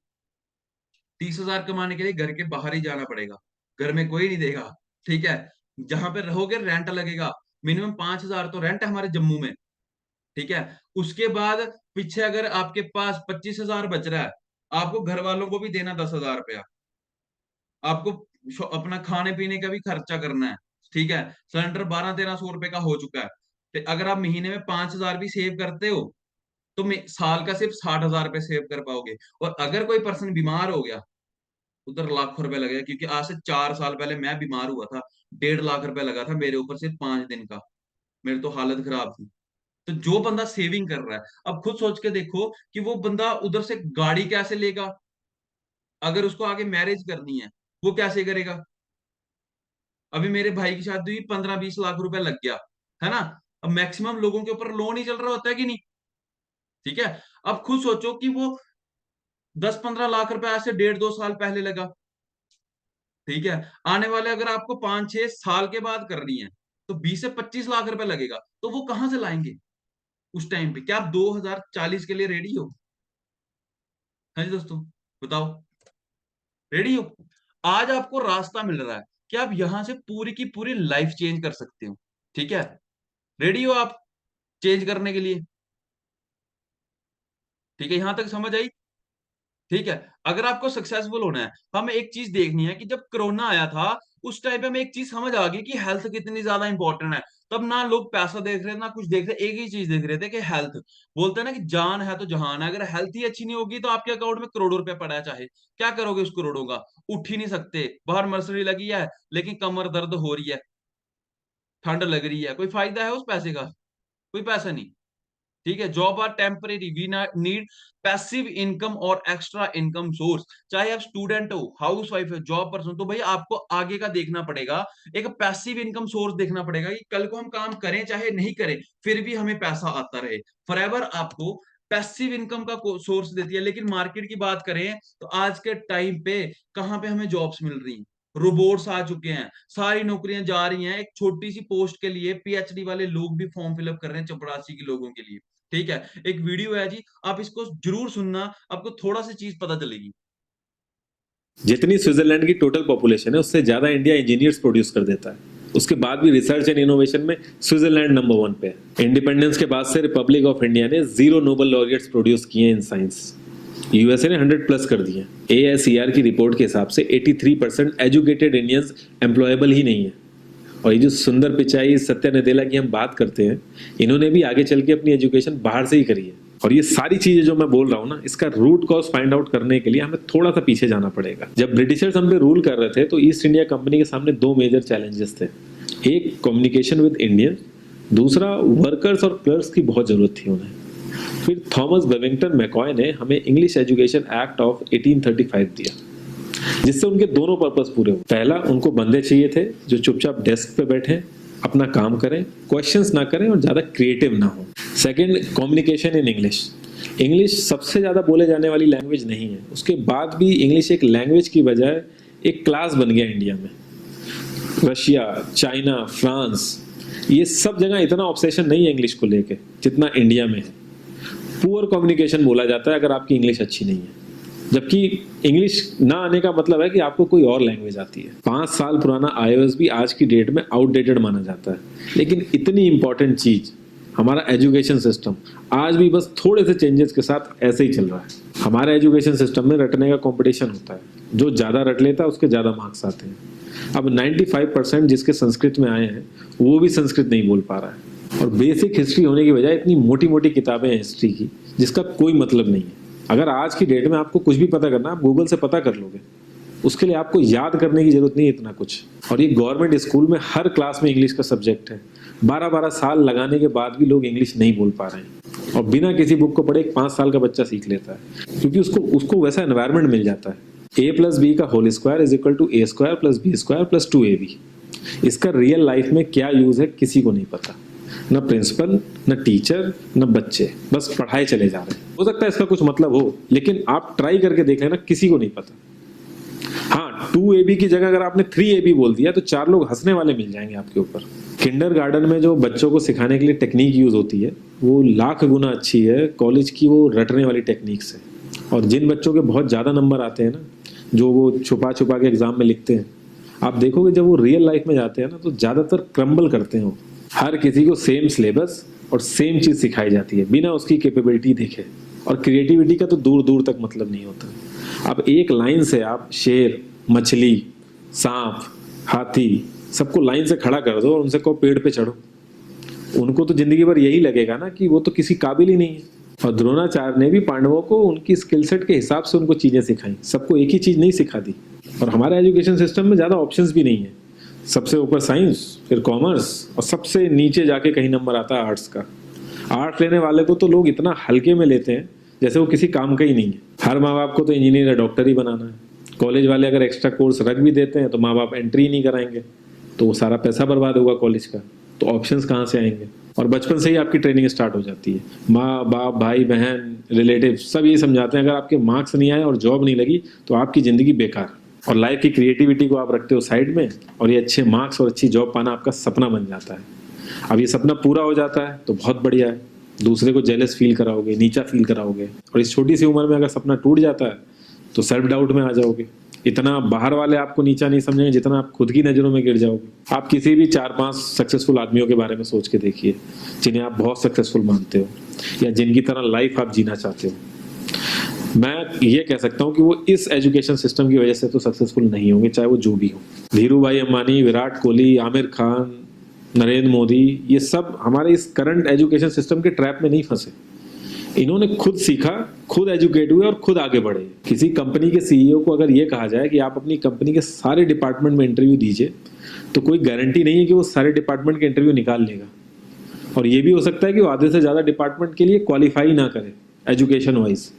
30,000 कमाने के लिए घर के बाहर ही जाना पड़ेगा, घर में कोई नहीं देगा। ठीक है, जहां पे रहोगे रेंट लगेगा, मिनिमम 5,000 तो रेंट है हमारे जम्मू में। ठीक है, उसके बाद पीछे अगर आपके पास 25,000 बच रहा है, आपको घर वालों को भी देना 10,000 रुपया, आपको अपना खाने पीने का भी खर्चा करना है। ठीक है, सिलेंडर 1200-1300 रुपए का हो चुका है, तो अगर आप महीने में 5,000 भी सेव करते हो, तो साल का सिर्फ 60,000 रुपए सेव कर पाओगे। और अगर कोई पर्सन बीमार हो गया, उधर लाखों रुपए लगेगा, क्योंकि आज से 4 साल पहले मैं बीमार हुआ था, 1.5 लाख रुपए लगा था मेरे ऊपर सिर्फ 5 दिन का, मेरी तो हालत खराब थी। तो जो बंदा सेविंग कर रहा है, अब खुद सोच के देखो कि वो बंदा उधर से गाड़ी कैसे लेगा, अगर उसको आगे मैरिज करनी है वो कैसे करेगा। अभी मेरे भाई की शादी हुई, 15-20 लाख रुपए लग गया, है ना। अब मैक्सिमम लोगों के ऊपर लोन ही चल रहा होता है कि नहीं। ठीक है, अब खुद सोचो कि वो 10-15 लाख रुपए आज से 1.5-2 साल पहले लगा। ठीक है, आने वाले अगर आपको 5-6 साल के बाद करनी है, तो 20 से 25 लाख रुपए लगेगा, तो वो कहां से लाएंगे उस टाइम पे? क्या आप 2040 के लिए रेडी हो? हाँ जी दोस्तों, बताओ, रेडी हो? आज आपको रास्ता मिल रहा है कि आप यहां से पूरी की पूरी लाइफ चेंज कर सकते हो। ठीक है, रेडी हो आप चेंज करने के लिए? ठीक है, यहां तक समझ आई? ठीक है, अगर आपको सक्सेसफुल होना है, तो हमें एक चीज देखनी है कि जब कोरोना आया था, उस टाइम पे हमें एक चीज समझ आ गई कि हेल्थ कितनी ज्यादा इंपॉर्टेंट है। तब ना लोग पैसा देख रहे थे, ना कुछ देख रहे, एक ही चीज देख रहे थे कि हेल्थ। बोलते हैं ना कि जान है तो जहान है, अगर हेल्थ ही अच्छी नहीं होगी तो आपके अकाउंट में करोड़ों रुपए पड़ा है, चाहे क्या करोगे उस करोड़ों का? उठ ही नहीं सकते, बाहर मर्सरी लगी है लेकिन कमर दर्द हो रही है, ठंड लग रही है, कोई फायदा है उस पैसे का? कोई पैसा नहीं। ठीक है, job are temporary, we need passive income और एक्स्ट्रा इनकम सोर्स। चाहे आप स्टूडेंट हो, हाउस वाइफ हो, जॉब पर्सन, तो भाई आपको आगे का देखना पड़ेगा, एक पैसिव इनकम सोर्स देखना पड़ेगा कि कल को हम काम करें चाहे नहीं करें, फिर भी हमें पैसा आता रहे। फॉरएवर आपको पैसिव इनकम का सोर्स देती है। लेकिन मार्केट की बात करें तो आज के टाइम पे कहां पे हमें जॉब्स मिल रही हैं? रोबोट्स आ चुके हैं, सारी नौकरियां जा रही हैं, एक छोटी सी पोस्ट के लिए पीएचडी वाले लोग भी फॉर्म फिलअप कर रहे हैं, चपरासी के लोगों के लिए। ठीक है, एक वीडियो है जी, आप इसको जरूर सुनना, आपको थोड़ा सी चीज पता चलेगी। जितनी स्विट्जरलैंड की टोटल पॉपुलेशन है उससे ज्यादा इंडिया इंजीनियर्स प्रोड्यूस कर देता है। उसके बाद भी रिसर्च एंड इनोवेशन में स्विट्जरलैंड नंबर 1 पे है। इंडिपेंडेंस के बाद से रिपब्लिक ऑफ इंडिया ने 0 नोबेल लॉरियट्स प्रोड्यूस किए इन साइंस। यूएसए ने 100+ कर दिए। ASER की रिपोर्ट के हिसाब से 83% एजुकेटेड इंडियंस एम्प्लॉयबल ही नहीं है। और ये जो सुंदर पिचाई, सत्या नदेला की हम बात करते हैं, इन्होंने भी आगे चल के अपनी एजुकेशन बाहर से ही करी है। और ये सारी चीजें जो मैं बोल रहा हूँ ना, इसका रूट कॉज फाइंड आउट करने के लिए हमें थोड़ा सा पीछे जाना पड़ेगा। जब ब्रिटिशर्स हम पे रूल कर रहे थे तो ईस्ट इंडिया कंपनी के सामने 2 मेजर चैलेंजेस थे। एक, कम्युनिकेशन विद इंडियन, दूसरा, वर्कर्स और क्लर्क्स की बहुत जरूरत थी उन्हें। फिर थॉमस बेविंगटन मैकॉय ने हमें इंग्लिश एजुकेशन एक्ट ऑफ 1835 दिया, जिससे उनके दोनों पर्पस पूरे हुए। पहला, उनको बंदे चाहिए थे जो चुपचाप डेस्क पे बैठे अपना काम करें, क्वेश्चंस ना करें और ज्यादा क्रिएटिव ना हो। Second, communication in English. English सबसे ज्यादा बोले जाने वाली लैंग्वेज नहीं है, उसके बाद भी इंग्लिश एक लैंग्वेज की बजाय एक क्लास बन गया इंडिया में। रशिया, चाइना, फ्रांस, ये सब जगह इतना ऑब्सेशन नहीं है इंग्लिश को लेके जितना इंडिया में है। पुअर कम्युनिकेशन बोला जाता है अगर आपकी इंग्लिश अच्छी नहीं है, जबकि इंग्लिश ना आने का मतलब है कि आपको कोई और लैंग्वेज आती है। 5 साल पुराना iOS भी आज की डेट में आउटडेटेड माना जाता है, लेकिन इतनी इंपॉर्टेंट चीज हमारा एजुकेशन सिस्टम आज भी बस थोड़े से चेंजेस के साथ ऐसे ही चल रहा है। हमारे एजुकेशन सिस्टम में रटने का कंपटीशन होता है, जो ज्यादा रट लेता है उसके ज्यादा मार्क्स आते हैं। अब 95% जिसके संस्कृत में आए हैं वो भी संस्कृत नहीं बोल पा रहा है, और बेसिक हिस्ट्री होने की बजाय इतनी मोटी मोटी किताबें हैं हिस्ट्री की जिसका कोई मतलब नहीं है। अगर आज की डेट में आपको कुछ भी पता करना, आप गूगल से पता कर लोगे, उसके लिए आपको याद करने की जरूरत नहीं है इतना कुछ। और ये गवर्नमेंट स्कूल में हर क्लास में इंग्लिश का सब्जेक्ट है। 12-12 साल लगाने के बाद भी लोग इंग्लिश नहीं बोल पा रहे हैं, और बिना किसी बुक को पढ़े एक 5 साल का बच्चा सीख लेता है, क्योंकि उसको वैसा एनवायरमेंट मिल जाता है। a+b का whole square is equal to a² + b² + 2ab। इसका रियल लाइफ में क्या यूज है किसी को नहीं पता, न प्रिंसिपल, न टीचर, न बच्चे, बस पढ़ाई चले जा रहे हैं। हो सकता है इसका कुछ मतलब हो, लेकिन आप ट्राई करके देख लेना, किसी को नहीं पता। हाँ, 2ab की जगह अगर आपने 3ab बोल दिया तो 4 लोग हंसने वाले मिल जाएंगे आपके ऊपर। किंडरगार्टन में जो बच्चों को सिखाने के लिए टेक्निक यूज होती है वो लाख गुना अच्छी है कॉलेज की वो रटने वाली टेक्निक से। और जिन बच्चों के बहुत ज्यादा नंबर आते हैं ना, जो वो छुपा छुपा के एग्जाम में लिखते हैं, आप देखोगे जब वो रियल लाइफ में जाते हैं ना तो ज्यादातर क्रम्बल करते हैं वो। हर किसी को सेम सिलेबस और सेम चीज सिखाई जाती है बिना उसकी कैपेबिलिटी देखे, और क्रिएटिविटी का तो दूर दूर तक मतलब नहीं होता। अब एक लाइन से आप शेर, मछली, सांप, हाथी सबको लाइन से खड़ा कर दो और उनसे कहो पेड़ पे चढ़ो, उनको तो जिंदगी भर यही लगेगा ना कि वो तो किसी काबिल ही नहीं है। और द्रोणाचार्य ने भी पांडवों को उनकी स्किल सेट के हिसाब से उनको चीजें सिखाई, सबको एक ही चीज नहीं सिखा दी। और हमारे एजुकेशन सिस्टम में ज्यादा ऑप्शंस भी नहीं है, सबसे ऊपर साइंस, फिर कॉमर्स, और सबसे नीचे जाके कहीं नंबर आता है आर्ट्स का। आर्ट्स लेने वाले को तो लोग इतना हल्के में लेते हैं जैसे वो किसी काम का ही नहीं है। हर माँ बाप को तो इंजीनियर या डॉक्टर ही बनाना है। कॉलेज वाले अगर एक्स्ट्रा कोर्स रख भी देते हैं तो माँ बाप एंट्री नहीं कराएंगे, तो वो सारा पैसा बर्बाद होगा कॉलेज का, तो ऑप्शंस कहाँ से आएंगे। और बचपन से ही आपकी ट्रेनिंग स्टार्ट हो जाती है। माँ बाप, भाई बहन, रिलेटिव सब ये समझाते हैं अगर आपके मार्क्स नहीं आए और जॉब नहीं लगी तो आपकी जिंदगी बेकार। और लाइफ की क्रिएटिविटी को आप रखते हो साइड में, और ये अच्छे मार्क्स और अच्छी जॉब पाना आपका सपना बन जाता है। अब ये सपना पूरा हो जाता है तो बहुत बढ़िया है, दूसरे को जेलस फील कराओगे, नीचा फील कराओगे, और इस छोटी सी उम्र में अगर सपना टूट जाता है तो सेल्फ डाउट में आ जाओगे। इतना बाहर वाले आपको नीचा नहीं समझेंगे जितना आप खुद की नजरों में गिर जाओगे। आप किसी भी 4-5 सक्सेसफुल आदमियों के बारे में सोच के देखिए जिन्हें आप बहुत सक्सेसफुल मानते हो, या जिनकी तरह लाइफ आप जीना चाहते हो। मैं ये कह सकता हूँ कि वो इस एजुकेशन सिस्टम की वजह से तो सक्सेसफुल नहीं होंगे, चाहे वो जो भी हो। धीरू भाई अंबानी, विराट कोहली, आमिर खान, नरेंद्र मोदी, ये सब हमारे इस करंट एजुकेशन सिस्टम के ट्रैप में नहीं फंसे। इन्होंने खुद सीखा, खुद एजुकेट हुए और खुद आगे बढ़े। किसी कंपनी के सीईओ को अगर ये कहा जाए कि आप अपनी कंपनी के सारे डिपार्टमेंट में इंटरव्यू दीजिए, तो कोई गारंटी नहीं है कि वो सारे डिपार्टमेंट के इंटरव्यू निकाल लेगा। और ये भी हो सकता है कि वो आधे से ज्यादा डिपार्टमेंट के लिए क्वालिफाई ना करे एजुकेशन वाइज,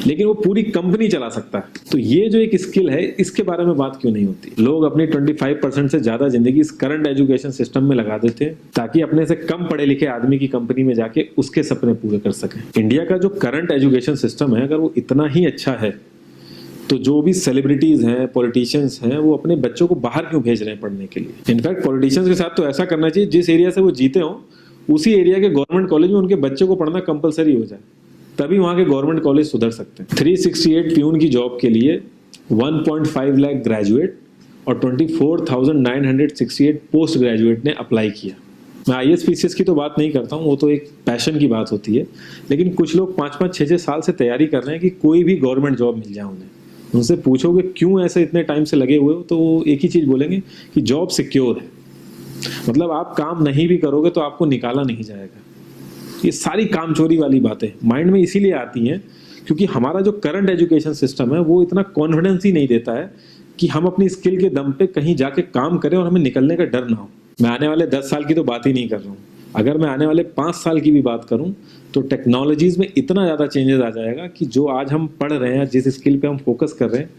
लेकिन वो पूरी कंपनी चला सकता है। तो ये जो एक स्किल है, इसके बारे में बात क्यों नहीं होती? लोग अपनी 25% से ज्यादा जिंदगी इस करंट एजुकेशन सिस्टम में लगा देते हैं ताकि अपने से कम पढ़े लिखे आदमी की कंपनी में जाके उसके सपने पूरे कर सकें। इंडिया का जो करंट एजुकेशन सिस्टम है, अगर वो इतना ही अच्छा है तो जो भी सेलिब्रिटीज हैं, पॉलिटिशियंस हैं, वो अपने बच्चों को बाहर क्यों भेज रहे हैं पढ़ने के लिए? इनफैक्ट पॉलिटिशियंस के साथ तो ऐसा करना चाहिए, जिस एरिया से वो जीते हो उसी एरिया के गवर्नमेंट कॉलेज में उनके बच्चे को पढ़ना कंपलसरी हो जाए, तभी वहां के गवर्नमेंट कॉलेज सुधर सकते हैं। 368 प्यून की जॉब के लिए 1.5 लाख ग्रेजुएट और 24,968 पोस्ट ग्रेजुएट ने अप्लाई किया। मैं IAS PCS की तो बात नहीं करता हूँ, वो तो एक पैशन की बात होती है, लेकिन कुछ लोग 5-5, 6-6 साल से तैयारी कर रहे हैं कि कोई भी गवर्नमेंट जॉब मिल जाए उन्हें। उनसे पूछोगे क्यों ऐसे इतने टाइम से लगे हुए हो, तो वो एक ही चीज बोलेंगे कि जॉब सिक्योर है। मतलब आप काम नहीं भी करोगे तो आपको निकाला नहीं जाएगा। ये सारी कामचोरी वाली बातें माइंड में इसीलिए आती हैं क्योंकि हमारा जो करंट एजुकेशन सिस्टम है वो इतना कॉन्फिडेंस ही नहीं देता है कि हम अपनी स्किल के दम पे कहीं जाके काम करें और हमें निकलने का डर ना हो। मैं आने वाले 10 साल की तो बात ही नहीं कर रहा हूँ, अगर मैं आने वाले 5 साल की भी बात करूं तो टेक्नोलॉजीज में इतना ज़्यादा चेंजेस आ जाएगा कि जो आज हम पढ़ रहे हैं, जिस स्किल पे हम फोकस कर रहे हैं,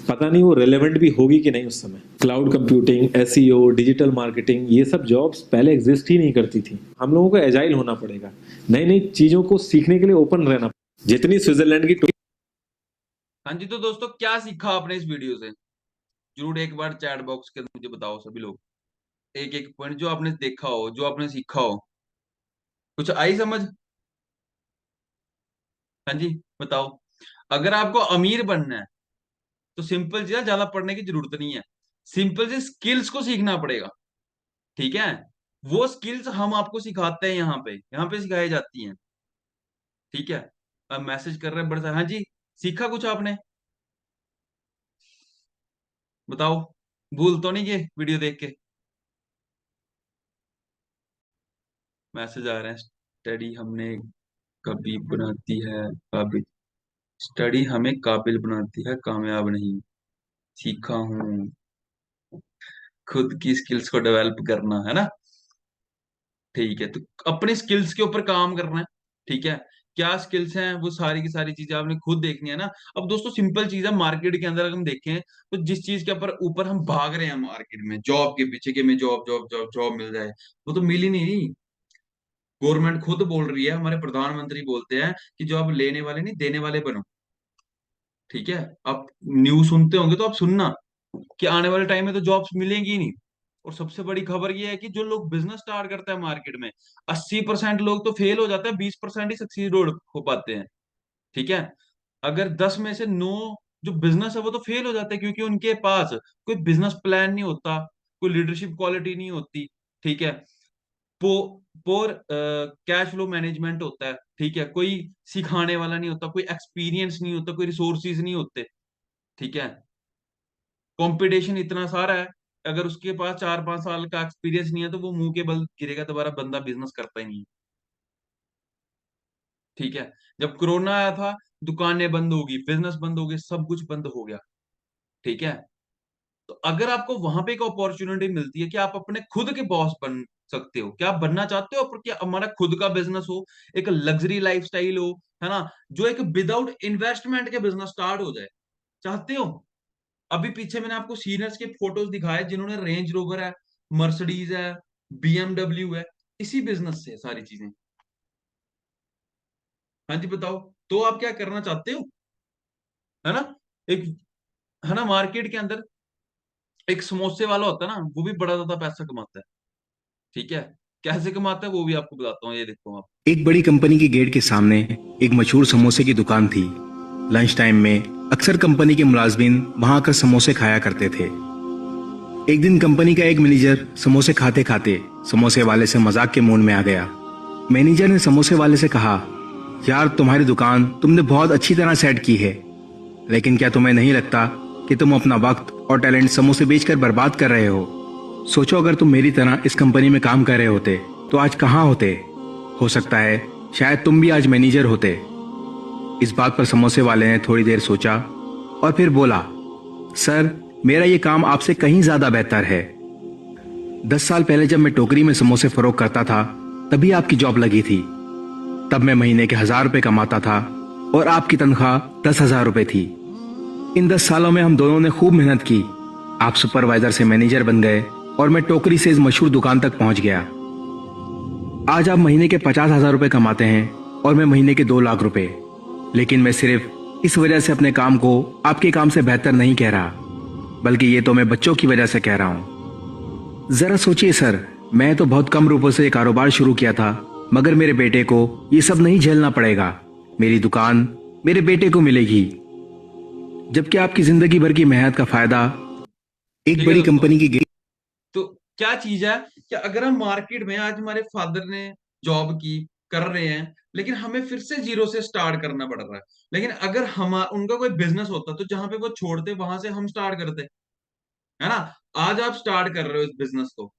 पता नहीं वो रेलेवेंट भी होगी कि नहीं उस समय। Cloud computing, SEO, digital marketing, ये सब जॉब्स पहले एग्जिस्ट ही नहीं करती थी। हम लोगों को एजाइल होना पड़ेगा, नई नई चीज़ों को सीखने के लिए ओपन रहना। जितनी स्विट्जरलैंड की हाँ जी, तो दोस्तों क्या सीखा आपने इस वीडियो से? जरूर एक बार चैट बॉक्स के अंदर मुझे बताओ सभी लोग, एक एक पॉइंट जो आपने देखा हो, जो आपने सीखा हो, कुछ आई समझ? हाँ जी, बताओ। अगर आपको अमीर बनना है तो सिंपल चीज है, ज्यादा पढ़ने की जरूरत नहीं है। सिंपल से स्किल्स को सीखना पड़ेगा, ठीक है? वो स्किल्स हम आपको सिखाते हैं, यहाँ पे सिखाई जाती हैं, ठीक है? अब मैसेज कर रहे हैं बड़े सारे। हाँ जी, सीखा कुछ आपने? बताओ, भूल तो नहीं गए वीडियो देख के? मैसेज आ रहे हैं, स्टडी हमने कभी बनाती है काबिल, स्टडी हमें काबिल बनाती है कामयाब नहीं। सीखा हूँ खुद की स्किल्स को डेवलप करना, है ना? ठीक है, तो अपने स्किल्स के ऊपर काम करना है, ठीक है? क्या स्किल्स हैं, वो सारी की सारी चीजें आपने खुद देखनी है ना। अब दोस्तों सिंपल चीज है, मार्केट के अंदर अगर हम देखें तो जिस चीज के ऊपर ऊपर हम भाग रहे हैं मार्केट में, जॉब के पीछे, कि हमें जॉब जॉब जॉब जॉब मिल जाए, वो तो मिल ही नहीं रही। गवर्नमेंट खुद बोल रही है, हमारे प्रधानमंत्री बोलते हैं कि जॉब लेने वाले नहीं देने वाले बनो, ठीक है? आप न्यूज सुनते होंगे तो आप सुनना कि आने वाले टाइम में तो जॉब्स मिलेंगी ही नहीं। और सबसे बड़ी खबर ये है कि जो लोग बिजनेस स्टार्ट करते हैं मार्केट में, 80% लोग तो फेल हो जाते हैं, 20% ही सक्सीड हो पाते हैं, ठीक है? अगर 10 में से 9 जो बिजनेस है वो तो फेल हो जाते हैं, क्योंकि उनके पास कोई बिजनेस प्लान नहीं होता, कोई लीडरशिप क्वालिटी नहीं होती, ठीक है? पो पोर कैश फ्लो मैनेजमेंट होता है, ठीक है? कोई सिखाने वाला नहीं होता, कोई एक्सपीरियंस नहीं होता, कोई रिसोर्सेज नहीं होते, ठीक है? कंपटीशन इतना सारा है, अगर उसके पास 4-5 साल का एक्सपीरियंस नहीं है तो वो मुंह के बल गिरेगा, दोबारा बंदा बिजनेस करता ही नहीं है, ठीक है? जब कोरोना आया था, दुकानें बंद होगी, बिजनेस बंद हो गए, सब कुछ बंद हो गया, ठीक है? तो अगर आपको वहां पे एक अपॉर्चुनिटी मिलती है कि आप अपने खुद के बॉस बन सकते हो, क्या आप बनना चाहते हो? कि हमारा खुद का बिजनेस हो, एक लग्जरी लाइफस्टाइल हो, है ना? जो एक विदाउट इन्वेस्टमेंट के बिजनेस स्टार्ट हो जाए, चाहते हो? अभी पीछे मैंने आपको सीनियर्स के फोटोज दिखाए जिन्होंने रेंज रोवर है, मर्सिडीज है, बीएमडब्ल्यू है, इसी बिजनेस से सारी चीजें। हाँ जी, बताओ। तो आप क्या करना चाहते हो, है ना? एक, है ना, मार्केट के अंदर एक समोसे वाला होता है ना, वो भी बड़ा ज्यादा पैसा कमाता है, ठीक है? कैसे कमाता है वो भी आपको बताता हूँ, ये देखो आप। एक बड़ी कंपनी की गेट के सामने एक मशहूर समोसे की दुकान थी। लंच टाइम में अक्सर कंपनी के मुलाजमीन वहां आकर समोसे खाया करते थे। एक दिन कंपनी का एक मैनेजर समोसे खाते खाते समोसे वाले से मजाक के मूड में आ गया। मैनेजर ने समोसे वाले से कहा, यार तुम्हारी दुकान तुमने बहुत अच्छी तरह सेट की है, लेकिन क्या तुम्हें नहीं लगता कि तुम अपना वक्त और टैलेंट समोसे बेचकर बर्बाद कर रहे हो? सोचो अगर तुम मेरी तरह इस कंपनी में काम कर रहे होते तो आज कहाँ होते? हो सकता है शायद तुम भी आज मैनेजर होते। इस बात पर समोसे वाले ने थोड़ी देर सोचा और फिर बोला, सर मेरा ये काम आपसे कहीं ज्यादा बेहतर है। 10 साल पहले जब मैं टोकरी में समोसे फरोख्त करता था तभी आपकी जॉब लगी थी। तब मैं महीने के 1000 रुपए कमाता था और आपकी तनख्वाह 10,000 रुपए थी। इन 10 सालों में हम दोनों ने खूब मेहनत की। आप सुपरवाइजर से मैनेजर बन गए और मैं टोकरी से इस मशहूर दुकान तक पहुंच गया। आज आप महीने के 50,000 रुपए कमाते हैं और मैं महीने के 2 लाख रुपए। लेकिन मैं सिर्फ इस वजह से अपने काम को आपके काम से बेहतर नहीं कह रहा, बल्कि ये तो मैं बच्चों की वजह से कह रहा हूं। जरा सोचिए सर, मैं तो बहुत कम रुपयों से कारोबार शुरू किया था, मगर मेरे बेटे को ये सब नहीं झेलना पड़ेगा। मेरी दुकान मेरे बेटे को मिलेगी, जबकि आपकी जिंदगी भर की मेहनत का फायदा एक बड़ी कंपनी की तो क्या चीज है कि अगर हम मार्केट में, आज हमारे फादर ने जॉब की, कर रहे हैं, लेकिन हमें फिर से जीरो से स्टार्ट करना पड़ रहा है। लेकिन अगर हम, उनका कोई बिजनेस होता तो जहां पे वो छोड़ते वहां से हम स्टार्ट करते, है ना? आज आप स्टार्ट कर रहे हो इस बिजनेस को,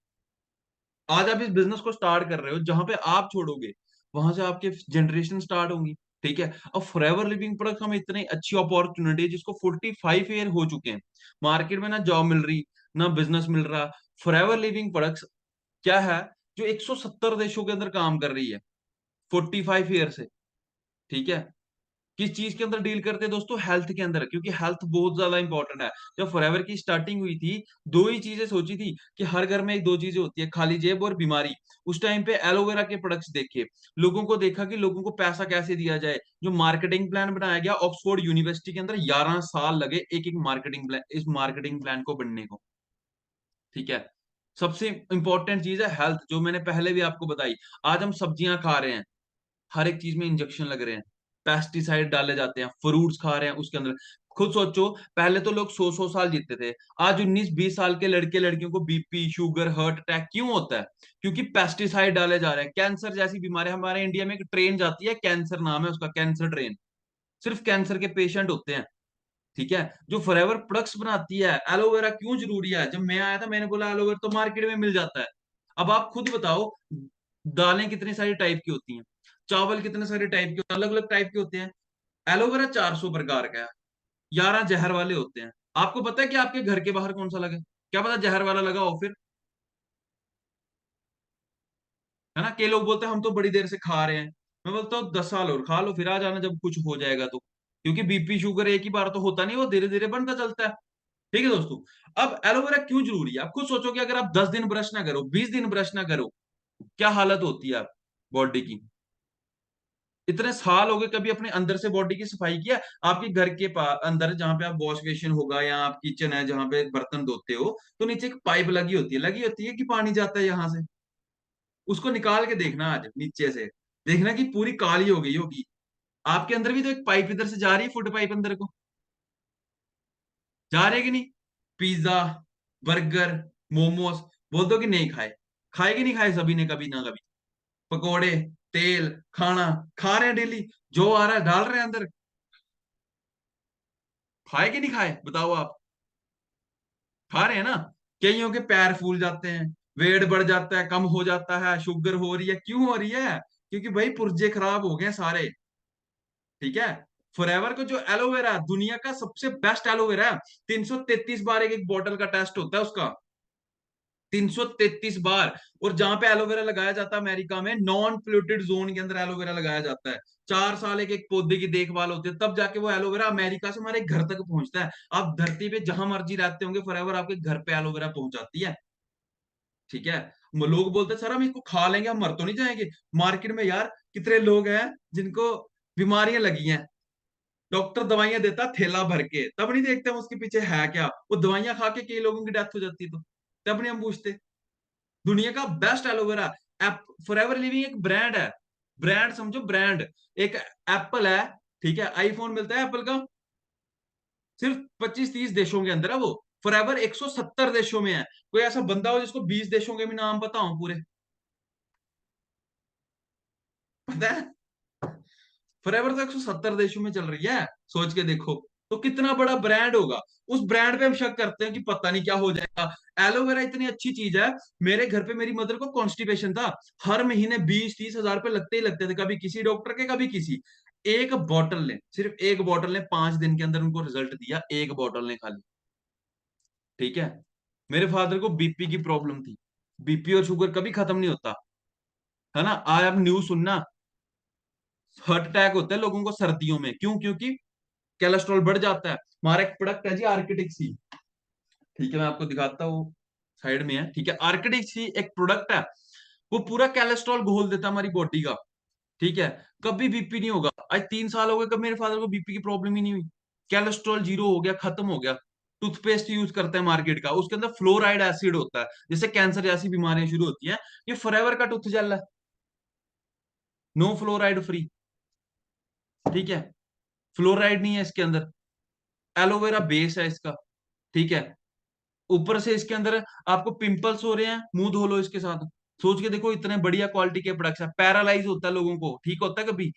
आज आप इस बिजनेस को स्टार्ट कर रहे हो, जहां पे आप छोड़ोगे वहां से आपके जनरेशन स्टार्ट होंगी, ठीक है? अब फॉरएवर लिविंग प्रोडक्ट हमें इतनी अच्छी अपॉर्चुनिटी है, जिसको 45 ईयर हो चुके हैं, मार्केट में ना जॉब मिल रही, ना बिजनेस मिल रहा। फॉरएवर लिविंग प्रोडक्ट्स क्या है जो 170 देशों के अंदर काम कर रही है 45 ईयर से। ठीक है, किस चीज के अंदर डील करते हैं दोस्तों? हेल्थ के अंदर, क्योंकि हेल्थ बहुत ज्यादा इंपॉर्टेंट है। जब फॉरएवर की स्टार्टिंग हुई थी, दो ही चीजें सोची थी कि हर घर में एक दो चीजें होती है, खाली जेब और बीमारी। उस टाइम पे एलोवेरा के प्रोडक्ट्स देखे, लोगों को देखा कि लोगों को पैसा कैसे दिया जाए। जो मार्केटिंग प्लान बनाया गया ऑक्सफोर्ड यूनिवर्सिटी के अंदर, 11 साल लगे एक एक मार्केटिंग प्लान, इस मार्केटिंग प्लान को बनने को। ठीक है, सबसे इंपॉर्टेंट चीज है हेल्थ, जो मैंने पहले भी आपको बताई। आज हम सब्जियां खा रहे हैं, हर एक चीज में इंजेक्शन लग रहे हैं, पेस्टिसाइड डाले जाते हैं, फ्रूट्स खा रहे हैं उसके अंदर। खुद सोचो, पहले तो लोग 100-100 साल जीते थे, आज 19-20 साल के लड़के लड़कियों को बीपी, शुगर, हार्ट अटैक क्यों होता है? क्योंकि पेस्टिसाइड डाले जा रहे हैं। कैंसर जैसी बीमारी, हमारे इंडिया में एक ट्रेन जाती है, कैंसर नाम है उसका, कैंसर ट्रेन। सिर्फ कैंसर के पेशेंट होते हैं। ठीक है, जो फॉरएवर प्रोडक्ट्स बनाती है, एलोवेरा क्यों जरूरी है? जब मैं आया था मैंने बोला एलोवेरा तो मार्केट में मिल जाता है। अब आप खुद बताओ, दालें कितनी सारी टाइप की होती हैं, चावल कितने सारे टाइप के, अलग अलग टाइप के होते हैं। एलोवेरा 400 प्रकार का है, 11 जहर वाले होते हैं। आपको पता है कि आपके घर के बाहर कौन सा लगा? क्या पता जहर वाला लगा हो फिर, है ना? के लोग बोलते हैं हम तो बड़ी देर से खा रहे हैं। मैं बोलता हूँ 10 साल और खा लो, फिर आ जाना जब कुछ हो जाएगा तो। क्योंकि बीपी शुगर एक ही बार तो होता नहीं, वो धीरे धीरे बनता चलता है। ठीक है दोस्तों, अब एलोवेरा क्यों जरूरी है? आप खुद सोचो कि अगर आप 10 दिन ब्रश ना करो, 20 दिन ब्रश ना करो, क्या हालत होती है आप बॉडी की? इतने साल हो गए, कभी अपने अंदर से बॉडी की सफाई किया? आपके घर के अंदर जहां पे आप वॉश बेसिन होगा या आप किचन है जहां पे बर्तन धोते हो, तो नीचे एक पाइप लगी होती है कि पानी जाता है यहां से। उसको निकाल के देखना आज नीचे से, देखना कि पूरी काली हो गई होगी। आपके अंदर भी तो एक पाइप इधर से जा रही है, फुट पाइप अंदर को जा रही है कि नहीं? पिज्जा, बर्गर, मोमोज, बोल दो कि नहीं खाए, खाए कि नहीं खाए सभी ने कभी ना कभी? पकोड़े, तेल, खाना खा रहे हैं डेली, जो आ रहा है डाल रहे हैं अंदर। खाए कि नहीं खाए बताओ आप? खा रहे हैं ना? कईयों के पैर फूल जाते हैं, वेट बढ़ जाता है, कम हो जाता है, शुगर हो रही है। क्यों हो रही है? क्योंकि भाई पुर्जे खराब हो गए हैं सारे। ठीक है, फॉरएवर को जो एलोवेरा, दुनिया का सबसे बेस्ट एलोवेरा है। 333 बार एक एक बॉटल का टेस्ट होता है उसका, 333 बार। और जहां पे एलोवेरा लगाया जाता है अमेरिका में, नॉन पोल्यूटेड जोन के अंदर एलोवेरा लगाया जाता है। 4 साल एक एक पौधे की देखभाल होती है, तब जाके वो एलोवेरा अमेरिका से हमारे घर तक पहुंचता है। आप धरती पे जहां मर्जी रहते होंगे, फॉरएवर आपके घर पे एलोवेरा पहुंच जाती है। ठीक है, लोग बोलते हैं सर हम इसको खा लेंगे, हम मर तो नहीं जाएंगे? मार्केट में यार कितने लोग हैं जिनको बीमारियां लगी हैं, डॉक्टर दवाइयां देता थैला भर के, तब नहीं देखते हम उसके पीछे है क्या। वो दवाइयां खा के कई लोगों की डेथ हो जाती है, तो तब नहीं हम पूछते। दुनिया का best aloe vera app, forever living एक ब्रांड है। ब्रांड समझो, ब्रांड एक एप्पल है। ठीक है, आईफोन मिलता है एप्पल का सिर्फ 25-30 देशों के अंदर है वो। फॉरएवर 170 देशों में है। कोई ऐसा बंदा हो जिसको 20 देशों के भी नाम पता हो पूरे? पता है? फॉरएवर तो 170 देशों में चल रही है, सोच के देखो तो कितना बड़ा ब्रांड होगा। उस ब्रांड पे हम शक करते हैं कि पता नहीं क्या हो जाएगा। एलोवेरा इतनी अच्छी चीज है। मेरे घर पे मेरी मदर को कॉन्स्टिपेशन था, हर महीने 20-30 हजार रुपए लगते ही लगते थे, कभी किसी डॉक्टर के कभी किसी। एक बॉटल ने, सिर्फ एक बॉटल ने 5 दिन के अंदर उनको रिजल्ट दिया, एक बॉटल ने खाली। ठीक है, मेरे फादर को बीपी की प्रॉब्लम थी, बीपी और शुगर कभी खत्म नहीं होता, है ना? आज आप न्यूज सुनना, हार्ट अटैक होता है लोगों को सर्दियों में, क्यों? क्योंकि कोलेस्ट्रॉल बढ़ जाता है। हमारा एक प्रोडक्ट है जी, आर्किटिक सी। ठीक है, मैं आपको दिखाता हूँ, साइड में है। ठीक है, आर्किटिक सी एक प्रोडक्ट है, वो पूरा कोलेस्ट्रॉल घोल देता है हमारी बॉडी का। ठीक है, कभी बीपी नहीं होगा। आज 3 साल हो गए, कभी मेरे फादर को बीपी की प्रॉब्लम ही नहीं हुई। कोलेस्ट्रॉल जीरो हो गया, खत्म हो गया। टूथपेस्ट यूज करते हैं मार्केट का, उसके अंदर फ्लोराइड एसिड होता है, जिससे कैंसर जैसी बीमारियां शुरू होती हैं। ये फॉरएवर का टूथ जेल है, नो फ्लोराइड फ्री। ठीक है, फ्लोराइड नहीं है इसके अंदर, एलोवेरा बेस है इसका। ठीक है, ऊपर से इसके अंदर आपको पिंपल्स हो रहे हैं, मुंह धो लो इसके साथ। सोच के देखो, इतने बढ़िया क्वालिटी के प्रोडक्ट्स है। पैरालाइज होता है लोगों को, ठीक होता है कभी?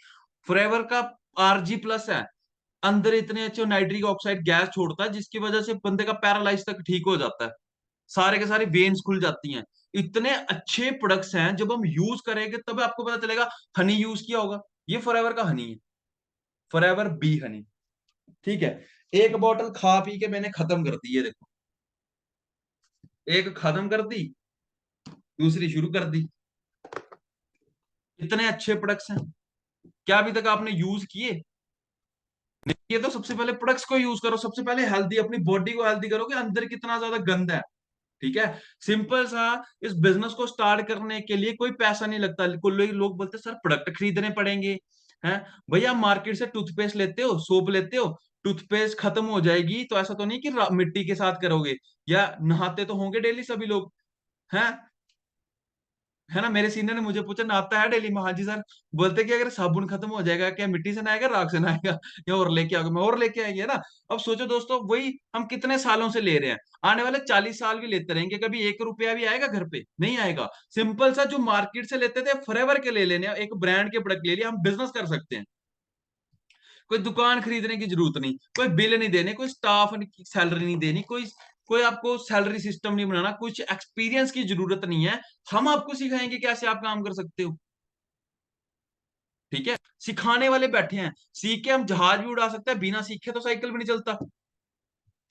फॉरएवर का RG+ है, अंदर इतने अच्छे नाइट्रिक ऑक्साइड गैस छोड़ता है, जिसकी वजह से बंदे का पैरालाइज तक ठीक हो जाता है, सारे के सारे वेन्स खुल जाती हैं। इतने अच्छे प्रोडक्ट्स हैं, जब हम यूज करेंगे तब आपको पता चलेगा। हनी यूज किया होगा, ये फॉरएवर का हनी है, फॉरएवर बी हनी। ठीक है, एक बोतल खा पी के मैंने खत्म कर दी, ये देखो, एक खत्म कर दी, दूसरी शुरू कर दी। इतने अच्छे प्रोडक्ट्स हैं, क्या अभी तक आपने यूज किए? ये तो सबसे पहले प्रोडक्ट्स को यूज करो, सबसे पहले हेल्दी, अपनी बॉडी को हेल्दी करो कि अंदर कितना ज्यादा गंद है। ठीक है, सिंपल सा। इस बिजनेस को स्टार्ट करने के लिए कोई पैसा नहीं लगता। कोई लोग बोलते सर प्रोडक्ट खरीदने पड़ेंगे, हैं भैया? मार्केट से टूथपेस्ट लेते हो, सोप लेते हो, टूथपेस्ट खत्म हो जाएगी तो ऐसा तो नहीं कि मिट्टी के साथ करोगे, या नहाते तो होंगे डेली सभी लोग, हैं? है ना? मेरे सीनियर ने मुझे पूछा नहाता है डेली? मैं हाँ जी सर। बोलते कि अगर साबुन खत्म हो जाएगा क्या मिट्टी से नहाएगा, राख से नहाएगा, या और लेके आओगे? मैं और लेके आएंगे ना। अब सोचो दोस्तों, वही हम कितने सालों से ले रहे हैं, आने वाले 40 साल भी लेते रहेंगे, कभी 1 रुपया भी आएगा घर पे? नहीं आएगा। सिंपल सा, जो मार्केट से लेते थे फॉरएवर के ले लेने, एक ब्रांड के प्रोडक्ट ले लिया, हम बिजनेस कर सकते हैं। कोई दुकान खरीदने की जरूरत नहीं, कोई बिल नहीं देने, कोई स्टाफ की सैलरी नहीं देनी, कोई कोई आपको सैलरी सिस्टम नहीं बनाना, कुछ एक्सपीरियंस की जरूरत नहीं है। हम आपको सिखाएंगे कैसे आप काम कर सकते हो। ठीक है, सिखाने वाले बैठे हैं, सीख के हम जहाज भी उड़ा सकते हैं, बिना सीखे तो साइकिल भी नहीं चलता।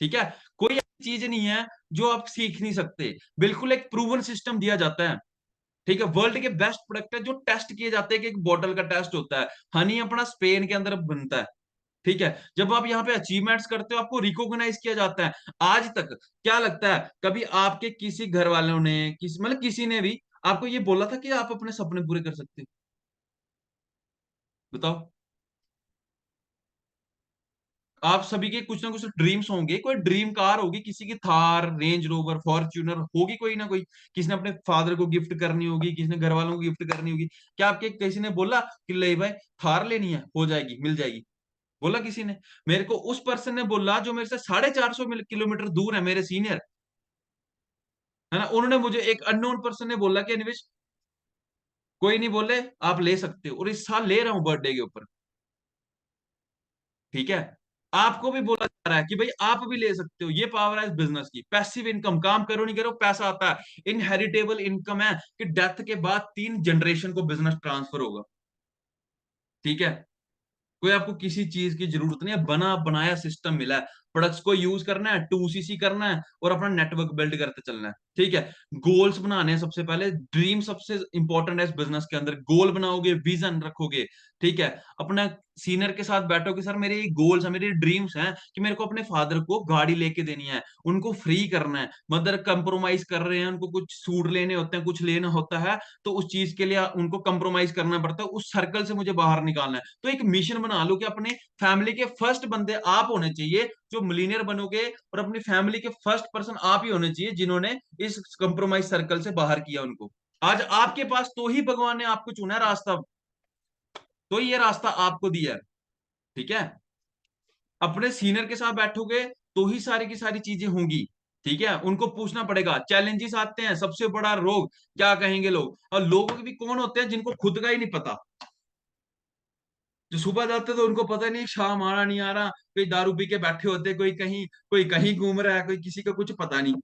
ठीक है, कोई ऐसी चीज नहीं है जो आप सीख नहीं सकते, बिल्कुल एक प्रूवन सिस्टम दिया जाता है। ठीक है, वर्ल्ड के बेस्ट प्रोडक्ट है जो टेस्ट किए जाते हैं, कि एक बॉटल का टेस्ट होता है। हनी अपना स्पेन के अंदर बनता है। ठीक है, जब आप यहाँ पे अचीवमेंट्स करते हो आपको रिकॉग्नाइज किया जाता है। आज तक क्या लगता है, कभी आपके किसी घर वालों ने, किसी मतलब किसी ने भी आपको ये बोला था कि आप अपने सपने पूरे कर सकते हो? बताओ। आप सभी के कुछ ना कुछ ड्रीम्स होंगे, कोई ड्रीम कार होगी, किसी की थार, रेंज रोवर, फॉर्च्यूनर होगी, कोई ना कोई। किसी ने अपने फादर को गिफ्ट करनी होगी, किसी ने घर वालों को गिफ्ट करनी होगी। क्या आपके किसी ने बोला कि ले भाई थार लेनी है, हो जाएगी, मिल जाएगी? बोला किसी ने? मेरे को उस पर्सन ने बोला जो मेरे से 450 किलोमीटर दूर है, मेरे सीनियर, है ना। उन्होंने मुझे, एक अननोन पर्सन ने बोला कि अनिवेश, कोई नहीं बोले, आप ले सकते हो, और इस साल ले रहा हूं बर्थडे के ऊपर। ठीक है, आपको भी बोला जा रहा है कि भाई आप भी ले सकते हो। ये पावर है इस बिजनेस की, पैसिव इनकम, काम करो नहीं करो पैसा आता है। इनहेरिटेबल इनकम है, कि डेथ के बाद 3 जनरेशन को बिजनेस ट्रांसफर होगा। ठीक है, कोई आपको किसी चीज की जरूरत नहीं है, बना बनाया सिस्टम मिला है। प्रोडक्ट्स को यूज करना है, 2CC करना है, और अपना नेटवर्क बिल्ड करते चलना है। ठीक है, गोल्स बनाने हैं सबसे पहले, ड्रीम सबसे इंपॉर्टेंट है इस बिजनेस के अंदर। गोल बनाओगे, विजन रखोगे। ठीक है, अपना सीनियर के साथ बैठोगे, सर मेरे ये गोल्स है, मेरे ड्रीम्स हैं कि मेरे को अपने फादर को गाड़ी लेके देनी है, उनको फ्री करना है, मदर कंप्रोमाइज कर रहे हैं, उनको कुछ सूट लेने होते हैं, कुछ लेना होता है, तो उस चीज के लिए उनको कंप्रोमाइज करना पड़ता है, उस सर्कल से मुझे बाहर निकालना है। तो एक मिशन बना लो कि अपने फैमिली के फर्स्ट बंदे आप होने चाहिए जो मिलीनियर बनोगे, और अपनी फैमिली के फर्स्ट पर्सन आप ही होने चाहिए जिन्होंने इस कंप्रोमाइज सर्कल से बाहर किया उनको। आज आपके पास तो ही भगवान ने आपको चुना है रास्ता, तो ये रास्ता आपको दिया है। ठीक है, अपने सीनियर के साथ बैठोगे तो ही सारी की सारी चीजें होंगी। ठीक है, उनको पूछना पड़ेगा, चैलेंजेस आते हैं, सबसे बड़ा रोग क्या कहेंगे लोग, और लोग भी कौन होते हैं जिनको खुद का ही नहीं पता। जो सुबह जाते तो उनको पता नहीं शाम आ रहा नहीं आ रहा, कोई दारू पी के बैठे होते, कोई कहीं घूम रहा है, कोई किसी का कुछ पता नहीं।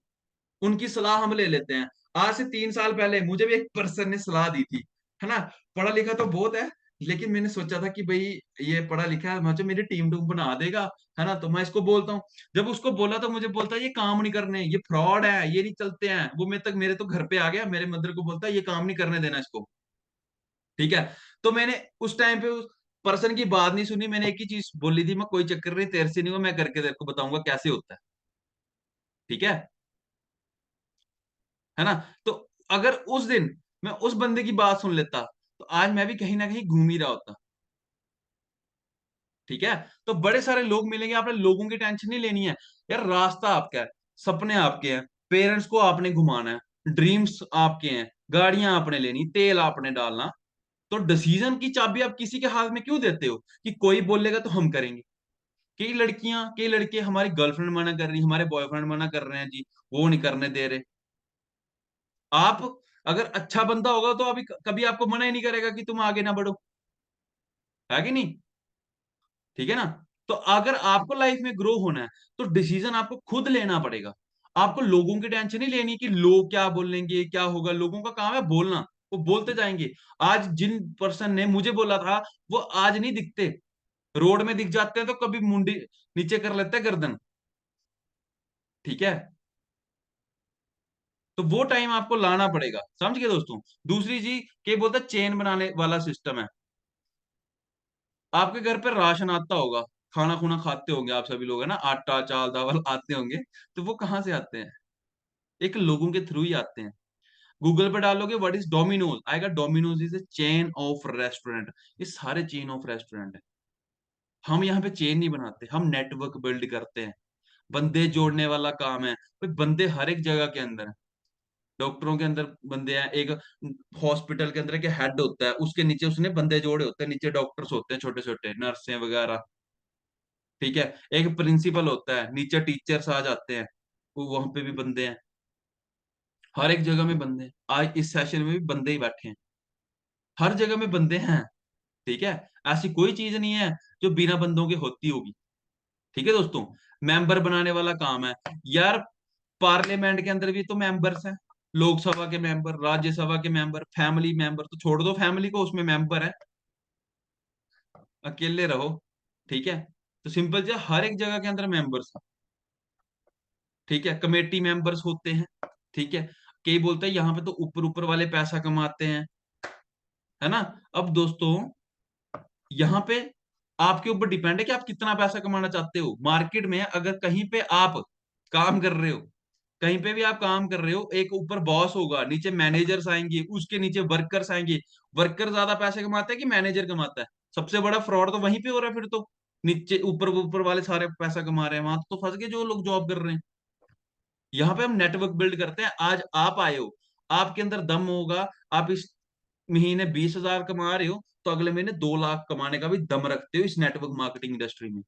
उनकी सलाह हम ले लेते हैं। आज से 3 साल पहले मुझे भी एक पर्सन ने सलाह दी थी, है ना। पढ़ा लिखा तो बहुत है, लेकिन मैंने सोचा था कि भाई ये पढ़ा लिखा है, मुझे मेरी टीम टूम बना देगा, है ना, तो मैं इसको बोलता हूँ। जब उसको बोला तो मुझे बोलता है ये काम नहीं करने, ये फ्रॉड है, ये नहीं चलते हैं। वो मेरे तो घर पे आ गया, मेरे मदर को बोलता है ये काम नहीं करने देना इसको। ठीक है, तो मैंने उस टाइम पे उस पर्सन की बात नहीं सुनी, मैंने एक ही चीज बोली थी, मैं कोई चक्कर नहीं, तेरे से नहीं हुआ, मैं करके तेरे को बताऊंगा कैसे होता है। ठीक है है ना। तो अगर उस दिन मैं उस बंदे की बात सुन लेता तो आज मैं भी कहीं ना कहीं घूम ही रहा होता। ठीक है, तो बड़े सारे लोग मिलेंगे, आपने लोगों की टेंशन नहीं लेनी है। यार रास्ता आपका है, सपने आपके हैं, पेरेंट्स को आपने घुमाना है, ड्रीम्स आपके हैं, गाड़ियां आपने लेनी, तेल आपने डालना। तो डिसीजन की चाबी आप किसी के हाथ में क्यों देते हो कि कोई बोलेगा तो हम करेंगे? कई लड़के हमारी गर्लफ्रेंड मना कर रही, हमारे बॉयफ्रेंड मना कर रहे हैं जी, वो नहीं करने दे रहे। आप अगर अच्छा बंदा होगा तो अभी कभी आपको मना ही नहीं करेगा कि तुम आगे ना बढ़ो, है कि नहीं? ठीक है ना। तो अगर आपको लाइफ में ग्रो होना है तो डिसीजन आपको खुद लेना पड़ेगा। आपको लोगों की टेंशन नहीं लेनी कि लोग क्या बोलेंगे, क्या होगा। लोगों का काम है बोलना, वो बोलते जाएंगे। आज जिन पर्सन ने मुझे बोला था वो आज नहीं दिखते, रोड में दिख जाते हैं तो कभी मुंडी नीचे कर लेते हैं गर्दन। ठीक है, तो वो टाइम आपको लाना पड़ेगा, समझ गए दोस्तों। दूसरी चीज क्या बोलता है, चेन बनाने वाला सिस्टम है। आपके घर पे राशन आता होगा, खाना खुना खाते होंगे आप सभी लोग, है ना, आटा चावल दावल आते होंगे। तो वो कहाँ से आते हैं? एक लोगों के थ्रू ही आते हैं। गूगल पे डालोगे व्हाट इज डोमिनोज, आएगा Domino's is a chain of restaurant. ये सारे चेन ऑफ रेस्टोरेंट है। हम यहाँ पे चेन नहीं बनाते, हम नेटवर्क बिल्ड करते हैं। बंदे जोड़ने वाला काम है भाई, बंदे हर एक जगह के अंदर हैं। डॉक्टरों के अंदर बंदे हैं, एक हॉस्पिटल के अंदर एक हेड होता है, उसके नीचे उसने बंदे जोड़े होते हैं, नीचे डॉक्टर्स होते हैं, छोटे छोटे नर्सें वगैरह। ठीक है, एक प्रिंसिपल होता है, नीचे टीचर्स आ जाते हैं, वो वहां पे भी बंदे हैं। हर एक जगह में बंदे हैं, आज इस सेशन में भी बंदे ही बैठे हैं, हर जगह में बंदे हैं। ठीक है, ऐसी कोई चीज नहीं है जो बिना बंदों के होती होगी। ठीक है दोस्तों, मेंबर बनाने वाला काम है यार। पार्लियामेंट के अंदर भी तो मेंबर्स हैं, लोकसभा के मेंबर, राज्यसभा के मेंबर, फैमिली मेंबर तो छोड़ दो फैमिली को, उसमें मेंबर है, अकेले रहो। ठीक है, तो सिंपल से हर एक जगह के अंदर मेंबर्स हैं। ठीक है, कमेटी मेंबर्स होते हैं। ठीक है, कई बोलते हैं यहाँ पे तो ऊपर ऊपर वाले पैसा कमाते हैं, है ना। अब दोस्तों यहाँ पे आपके ऊपर डिपेंड है कि आप कितना पैसा कमाना चाहते हो। मार्केट में अगर कहीं पे आप काम कर रहे हो, कहीं पे भी आप काम कर रहे हो, एक ऊपर बॉस होगा, नीचे मैनेजर्स आएंगे, उसके नीचे वर्कर्स आएंगे। वर्कर ज्यादा पैसे कमाते हैं कि मैनेजर कमाता है? सबसे बड़ा फ्रॉड तो वहीं पे हो रहा है फिर तो। नीचे ऊपर ऊपर वाले सारे पैसा कमा रहे हैं, वहां तो फंस गए जो लोग जॉब कर रहे हैं। यहाँ पे हम नेटवर्क बिल्ड करते हैं। आज आप आए हो, आपके अंदर दम होगा, आप इस महीने 20,000 कमा रहे हो, तो अगले महीने 2 लाख कमाने का भी दम रखते हो इस नेटवर्क मार्केटिंग इंडस्ट्री में।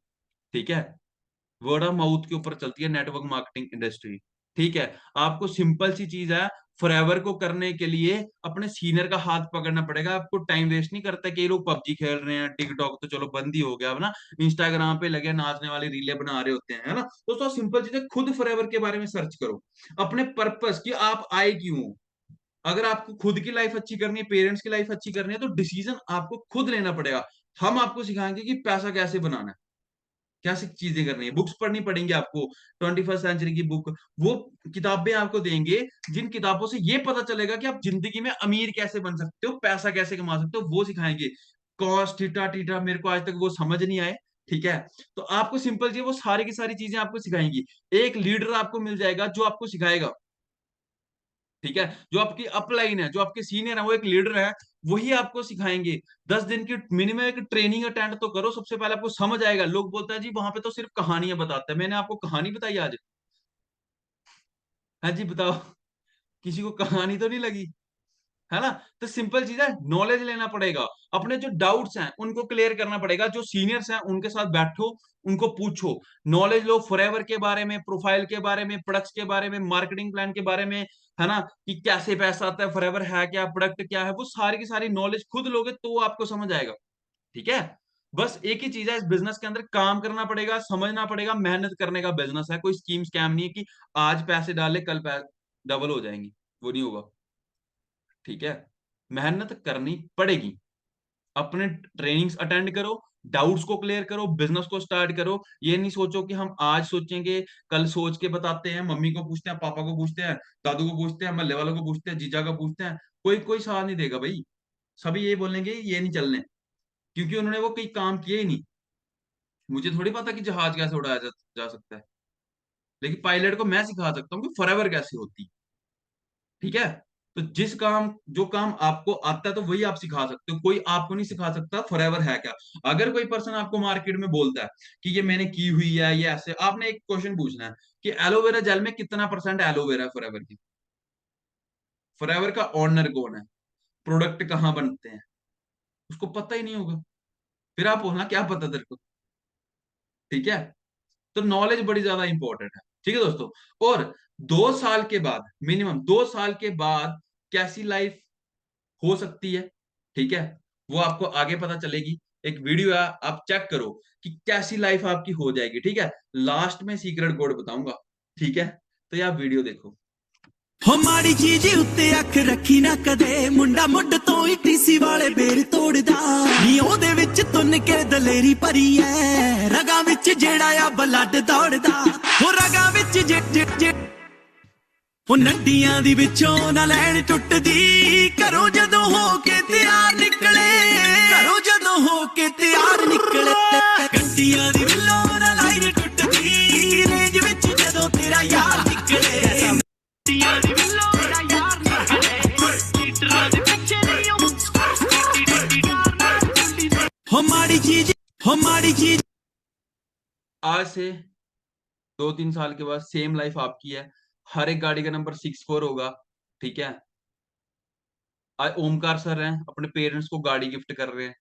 ठीक है, वर्ड ऑफ माउथ के ऊपर चलती है नेटवर्क मार्केटिंग इंडस्ट्री। ठीक है, आपको सिंपल सी चीज है, फॉरएवर को करने के लिए अपने सीनियर का हाथ पकड़ना पड़ेगा। आपको टाइम वेस्ट नहीं करता। कई लोग पबजी खेल रहे हैं, टिकटॉक तो चलो बंद ही हो गया अब ना, इंस्टाग्राम पे लगे नाचने वाली रीलें बना रहे होते हैं, है ना। दोस्तों सिंपल चीज है, खुद फॉरएवर के बारे में सर्च करो, अपने पर्पस की आप आए क्यों हो। अगर आपको खुद की लाइफ अच्छी करनी है, पेरेंट्स की लाइफ अच्छी करनी है, तो डिसीजन आपको खुद लेना पड़ेगा। हम आपको सिखाएंगे कि पैसा कैसे बनाना है, कैसी चीजें करनी है। बुक्स पढ़नी पड़ेंगी आपको, 21st सेंचुरी की बुक, वो किताबें आपको देंगे जिन किताबों से ये पता चलेगा कि आप जिंदगी में अमीर कैसे बन सकते हो, पैसा कैसे कमा सकते हो, वो सिखाएंगे। कॉस थीटा टीटा मेरे को आज तक वो समझ नहीं आए। ठीक है, तो आपको सिंपल जी वो सारी की सारी चीजें आपको सिखाएंगी। एक लीडर आपको मिल जाएगा जो आपको सिखाएगा। ठीक है, जो आपकी अपलाइन है, जो आपके सीनियर है, वो एक लीडर है, वही आपको सिखाएंगे। 10 दिन की मिनिमम एक ट्रेनिंग अटेंड तो करो, सबसे पहले आपको समझ आएगा। लोग बोलते हैं जी वहां पे तो सिर्फ कहानियां बताते हैं, मैंने आपको कहानी बताई आज? हाँ जी बताओ, किसी को कहानी तो नहीं लगी, है ना। तो सिंपल चीज है, नॉलेज लेना पड़ेगा, अपने जो डाउट्स हैं उनको क्लियर करना पड़ेगा। जो सीनियर्स हैं उनके साथ बैठो, उनको पूछो, नॉलेज लो फॉरएवर के बारे में, प्रोफाइल के बारे में, प्रोडक्ट्स के बारे में, मार्केटिंग प्लान के बारे में, है ना, कि कैसे पैसा आता है, फॉरएवर है क्या, प्रोडक्ट क्या है, वो सारी की सारी नॉलेज खुद लोगे तो आपको समझ आएगा। ठीक है, बस एक ही चीज है, इस बिजनेस के अंदर काम करना पड़ेगा, समझना पड़ेगा, मेहनत करने का बिजनेस है, कोई स्कीम स्कैम नहीं है कि आज पैसे डाले कल डबल हो जाएंगी, वो नहीं होगा। ठीक है, मेहनत करनी पड़ेगी। अपने ट्रेनिंग्स अटेंड करो, डाउट्स को क्लियर करो, बिजनेस को स्टार्ट करो। ये नहीं सोचो कि हम आज सोचेंगे कल सोच के बताते हैं, मम्मी को पूछते हैं, पापा को पूछते हैं, दादू को पूछते हैं, मोहल्ले वालों को पूछते हैं, जीजा को पूछते हैं, कोई कोई साथ नहीं देगा भाई। सभी ये बोलेंगे ये नहीं चलने, क्योंकि उन्होंने वो कोई काम किए ही नहीं। मुझे थोड़ी पता कि जहाज कैसे उड़ाया जा सकता है, लेकिन पायलट को मैं सिखा सकता हूँ कि फॉरएवर कैसे होती है। ठीक है, तो जो काम आपको आता है तो वही आप सिखा सकते हो, कोई आपको नहीं सिखा सकता फॉरएवर है क्या। अगर कोई पर्सन आपको मार्केट में बोलता है कि ये मैंने की हुई है, ये ऐसे, आपने एक क्वेश्चन पूछना है कि एलोवेरा जेल में कितना परसेंट एलोवेरा है फॉरएवर की। फॉरएवर का ओनर कौन है, प्रोडक्ट कहाँ बनते हैं, उसको पता ही नहीं होगा। फिर आप बोलना क्या पता तेरे को। ठीक है, तो नॉलेज बड़ी ज्यादा इंपॉर्टेंट है। ठीक है दोस्तों, और 2 साल के बाद, मिनिमम 2 साल के बाद कैसी लाइफ हो सकती है, ठीक है, वो आपको आगे पता चलेगी। एक वीडियो है, आप चेक करो कि कैसी लाइफ आपकी हो जाएगी। ठीक है, लास्ट में सीक्रेट कोड बताऊंगा। ठीक है, तो ये आप वीडियो देखो। ਹੋ ਮਾੜੀ ਚੀਜ਼ ਉੱਤੇ ਅੱਖ ਰੱਖੀ ਨਾ ਕਦੇ, ਮੁੰਡਾ ਮੁੱਢ ਤੋਂ ਹੀ ਟੀਸੀ ਵਾਲੇ ਬੇਰ ਤੋੜਦਾ ਨੀ, ਉਹਦੇ ਵਿੱਚ ਤੁੰਨ ਕੇ ਦਲੇਰੀ ਭਰੀ ਐ, ਰਗਾਂ ਵਿੱਚ ਜਿਹੜਾ ਆ ਬਲੱਡ ਦੌੜਦਾ, ਉਹ ਰਗਾਂ ਵਿੱਚ ਉਹ ਨੱਡੀਆਂ ਦੀ ਵਿੱਚੋਂ ਨਾ ਲੈਣ ਟੁੱਟਦੀ ਘਰੋਂ ਜਦੋਂ ਹੋ ਕੇ ਤਿਆਰ ਨਿਕਲੇ ਘਰੋਂ ਜਦੋਂ ਹੋ ਕੇ ਤਿਆਰ ਨਿਕਲੇ ਗੱਡੀਆਂ ਦੀ ਵਿੱਚੋਂ ਨਾ ਲਾਈਨ ਟੁੱਟਦੀ ਰੇਂਜ ਵਿੱਚ ਜਦੋਂ ਤੇਰਾ ਯਾਰ ਨਿਕਲੇ ਗੱਡੀਆਂ ਦੀ ਵਿੱਚੋਂ ਨਾ ਯਾਰ ਨਿਕਲੇ ਸੀਟਰਾਂ ਦੇ ਪਿੱਛੇ ਨਹੀਂ ਹੋ ਮਾੜੀ ਚੀਜ਼ आज से 2-3 साल के बाद सेम लाइफ आपकी है। हर एक गाड़ी का नंबर 64 होगा, ठीक है। आज ओमकार सर हैं, अपने पेरेंट्स को गाड़ी गिफ्ट कर रहे हैं।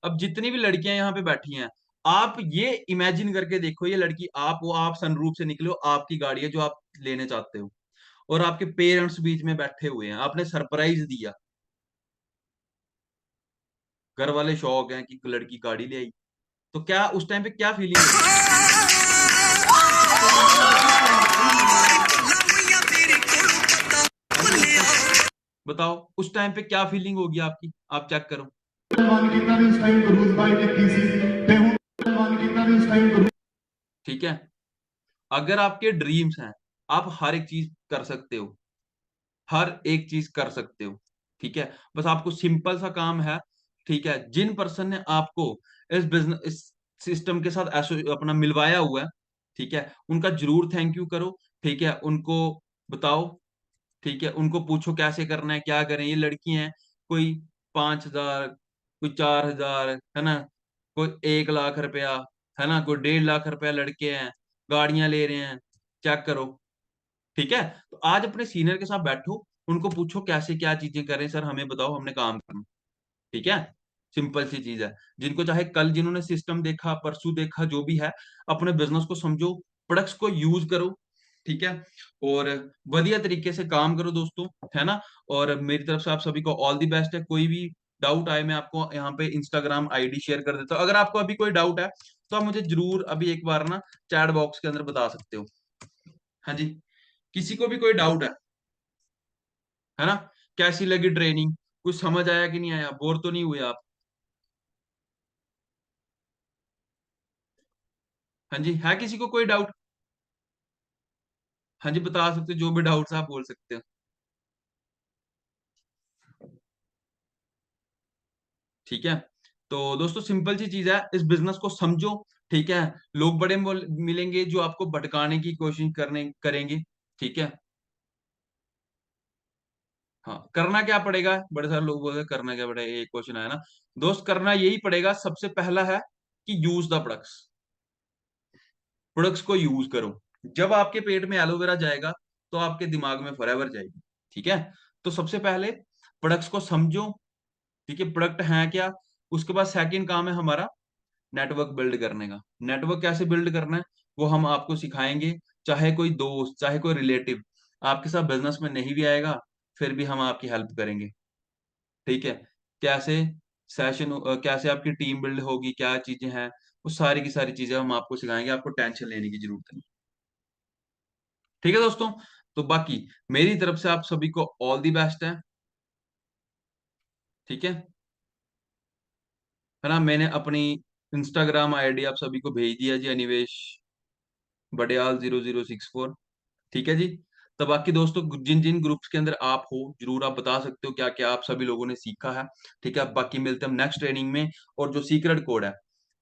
अब जितनी भी लड़कियां यहाँ पे बैठी हैं, आप ये इमेजिन करके देखो, ये लड़की आप हो, आप सनरूफ से निकले हो, आपकी गाड़ी है जो आप लेने चाहते हो, और आपके पेरेंट्स बीच में बैठे हुए हैं, आपने सरप्राइज दिया, घर वाले शौक हैं कि लड़की गाड़ी ले आई, तो क्या उस टाइम पे क्या फीलिंग है? बताओ उस टाइम पे क्या फीलिंग होगी आपकी, आप चेक करो। ठीक है, अगर आपके ड्रीम्स हैं, आप हर एक चीज कर सकते हो, हर एक चीज कर सकते हो, ठीक है। बस आपको सिंपल सा काम है, ठीक है। जिन पर्सन ने आपको इस बिजनेस, इस सिस्टम के साथ अपना मिलवाया हुआ है, ठीक है, उनका जरूर थैंक यू करो, ठीक है। उनको बताओ, ठीक है, उनको पूछो कैसे करना है, क्या करें। ये लड़की हैं, कोई 5,000, कोई 4,000, है ना, कोई 1 लाख रुपया, है ना, कोई 1.5 लाख रुपया लड़के हैं, गाड़ियां ले रहे हैं, चेक करो, ठीक है। तो आज अपने सीनियर के साथ बैठो, उनको पूछो कैसे क्या चीजें करें, सर हमें बताओ, हमने काम करना, ठीक है। सिंपल सी चीज है। जिनको चाहे कल, जिन्होंने सिस्टम देखा, परसों देखा, जो भी है, अपने बिजनेस को समझो, प्रोडक्ट्स को यूज करो, ठीक है, और बढ़िया तरीके से काम करो दोस्तों, है ना। और मेरी तरफ से आप सभी को ऑल दी बेस्ट है। कोई भी डाउट आए, मैं आपको यहाँ पे इंस्टाग्राम आईडी शेयर कर देता हूँ। अगर आपको अभी कोई डाउट है तो आप मुझे जरूर अभी एक बार ना चैट बॉक्स के अंदर बता सकते हो। हाँ जी, किसी को भी कोई डाउट है ना। कैसी लगी ट्रेनिंग, कुछ समझ आया कि नहीं आया, बोर तो नहीं हुए आप? हाँ जी, है किसी को कोई डाउट? हाँ जी, बता सकते हो, जो भी डाउट्स आप बोल सकते हो, ठीक है। तो दोस्तों सिंपल सी चीज है, इस बिजनेस को समझो, ठीक है। लोग बड़े मिलेंगे जो आपको भटकाने की कोशिश करेंगे, ठीक है। हाँ, करना क्या पड़ेगा, बड़े सारे लोग बोलते हैं करना क्या पड़ेगा, एक क्वेश्चन आया ना दोस्त। करना यही पड़ेगा, सबसे पहला है कि यूज द प्रोडक्ट्स, प्रोडक्ट्स को यूज करो। जब आपके पेट में एलोवेरा जाएगा तो आपके दिमाग में फॉरएवर जाएगी, ठीक है। तो सबसे पहले प्रोडक्ट्स को समझो, ठीक है, प्रोडक्ट है क्या। उसके बाद सेकंड काम है हमारा नेटवर्क बिल्ड करने का। नेटवर्क कैसे बिल्ड करना है वो हम आपको सिखाएंगे। चाहे कोई दोस्त, चाहे कोई रिलेटिव आपके साथ बिजनेस में नहीं भी आएगा, फिर भी हम आपकी हेल्प करेंगे, ठीक है। कैसे सेशन, कैसे आपकी टीम बिल्ड होगी, क्या चीजें हैं, वो सारी की सारी चीजें हम आपको सिखाएंगे। आपको टेंशन लेने की जरूरत नहीं, ठीक है दोस्तों। तो बाकी मेरी तरफ से आप सभी को ऑल दी बेस्ट है, ठीक है ना। मैंने अपनी इंस्टाग्राम आईडी आप सभी को भेज दिया जी, अनिवेश बडियाल 0064, ठीक है जी। तो बाकी दोस्तों जिन जिन ग्रुप्स के अंदर आप हो, जरूर आप बता सकते हो क्या क्या आप सभी लोगों ने सीखा है, ठीक है। बाकी मिलते हैं हम नेक्स्ट ट्रेनिंग में। और जो सीक्रेट कोड है,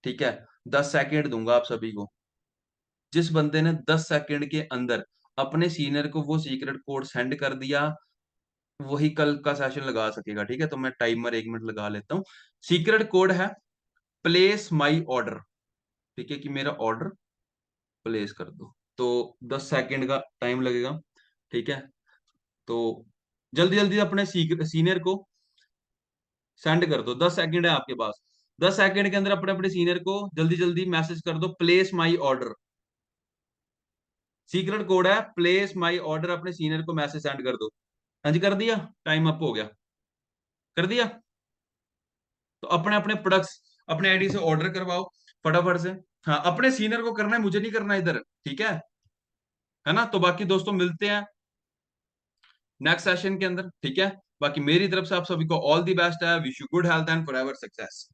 ठीक है, 10 सेकेंड दूंगा आप सभी को। जिस बंदे ने 10 सेकेंड के अंदर अपने सीनियर को वो सीक्रेट कोड सेंड कर दिया, वही कल का सेशन लगा सकेगा, ठीक है। तो मैं टाइमर 1 मिनट लगा लेता हूँ। सीक्रेट कोड है प्लेस माई ऑर्डर, ठीक है, कि मेरा ऑर्डर प्लेस कर दो। तो 10 सेकेंड का टाइम लगेगा, ठीक है। तो जल्दी जल्दी अपने सीनियर को सेंड कर दो, 10 सेकेंड है आपके पास। 10 सेकेंड के अंदर अपने अपने सीनियर को जल्दी जल्दी मैसेज कर दो, place my order. Secret code है प्लेस माई ऑर्डर, अपने सीनियर को मैसेज सेंड कर दो। हाँ जी, कर दिया, टाइम अप हो गया, कर दिया। तो अपने अपने प्रोडक्ट्स अपने आईडी से ऑर्डर करवाओ फटाफट से। हाँ, अपने सीनियर को करना है, मुझे नहीं करना इधर, ठीक है ना। तो बाकी दोस्तों मिलते हैं नेक्स्ट सेशन के अंदर, ठीक है। बाकी मेरी तरफ से आप सभी को ऑल दी बेस्ट है, wish you good health and forever success.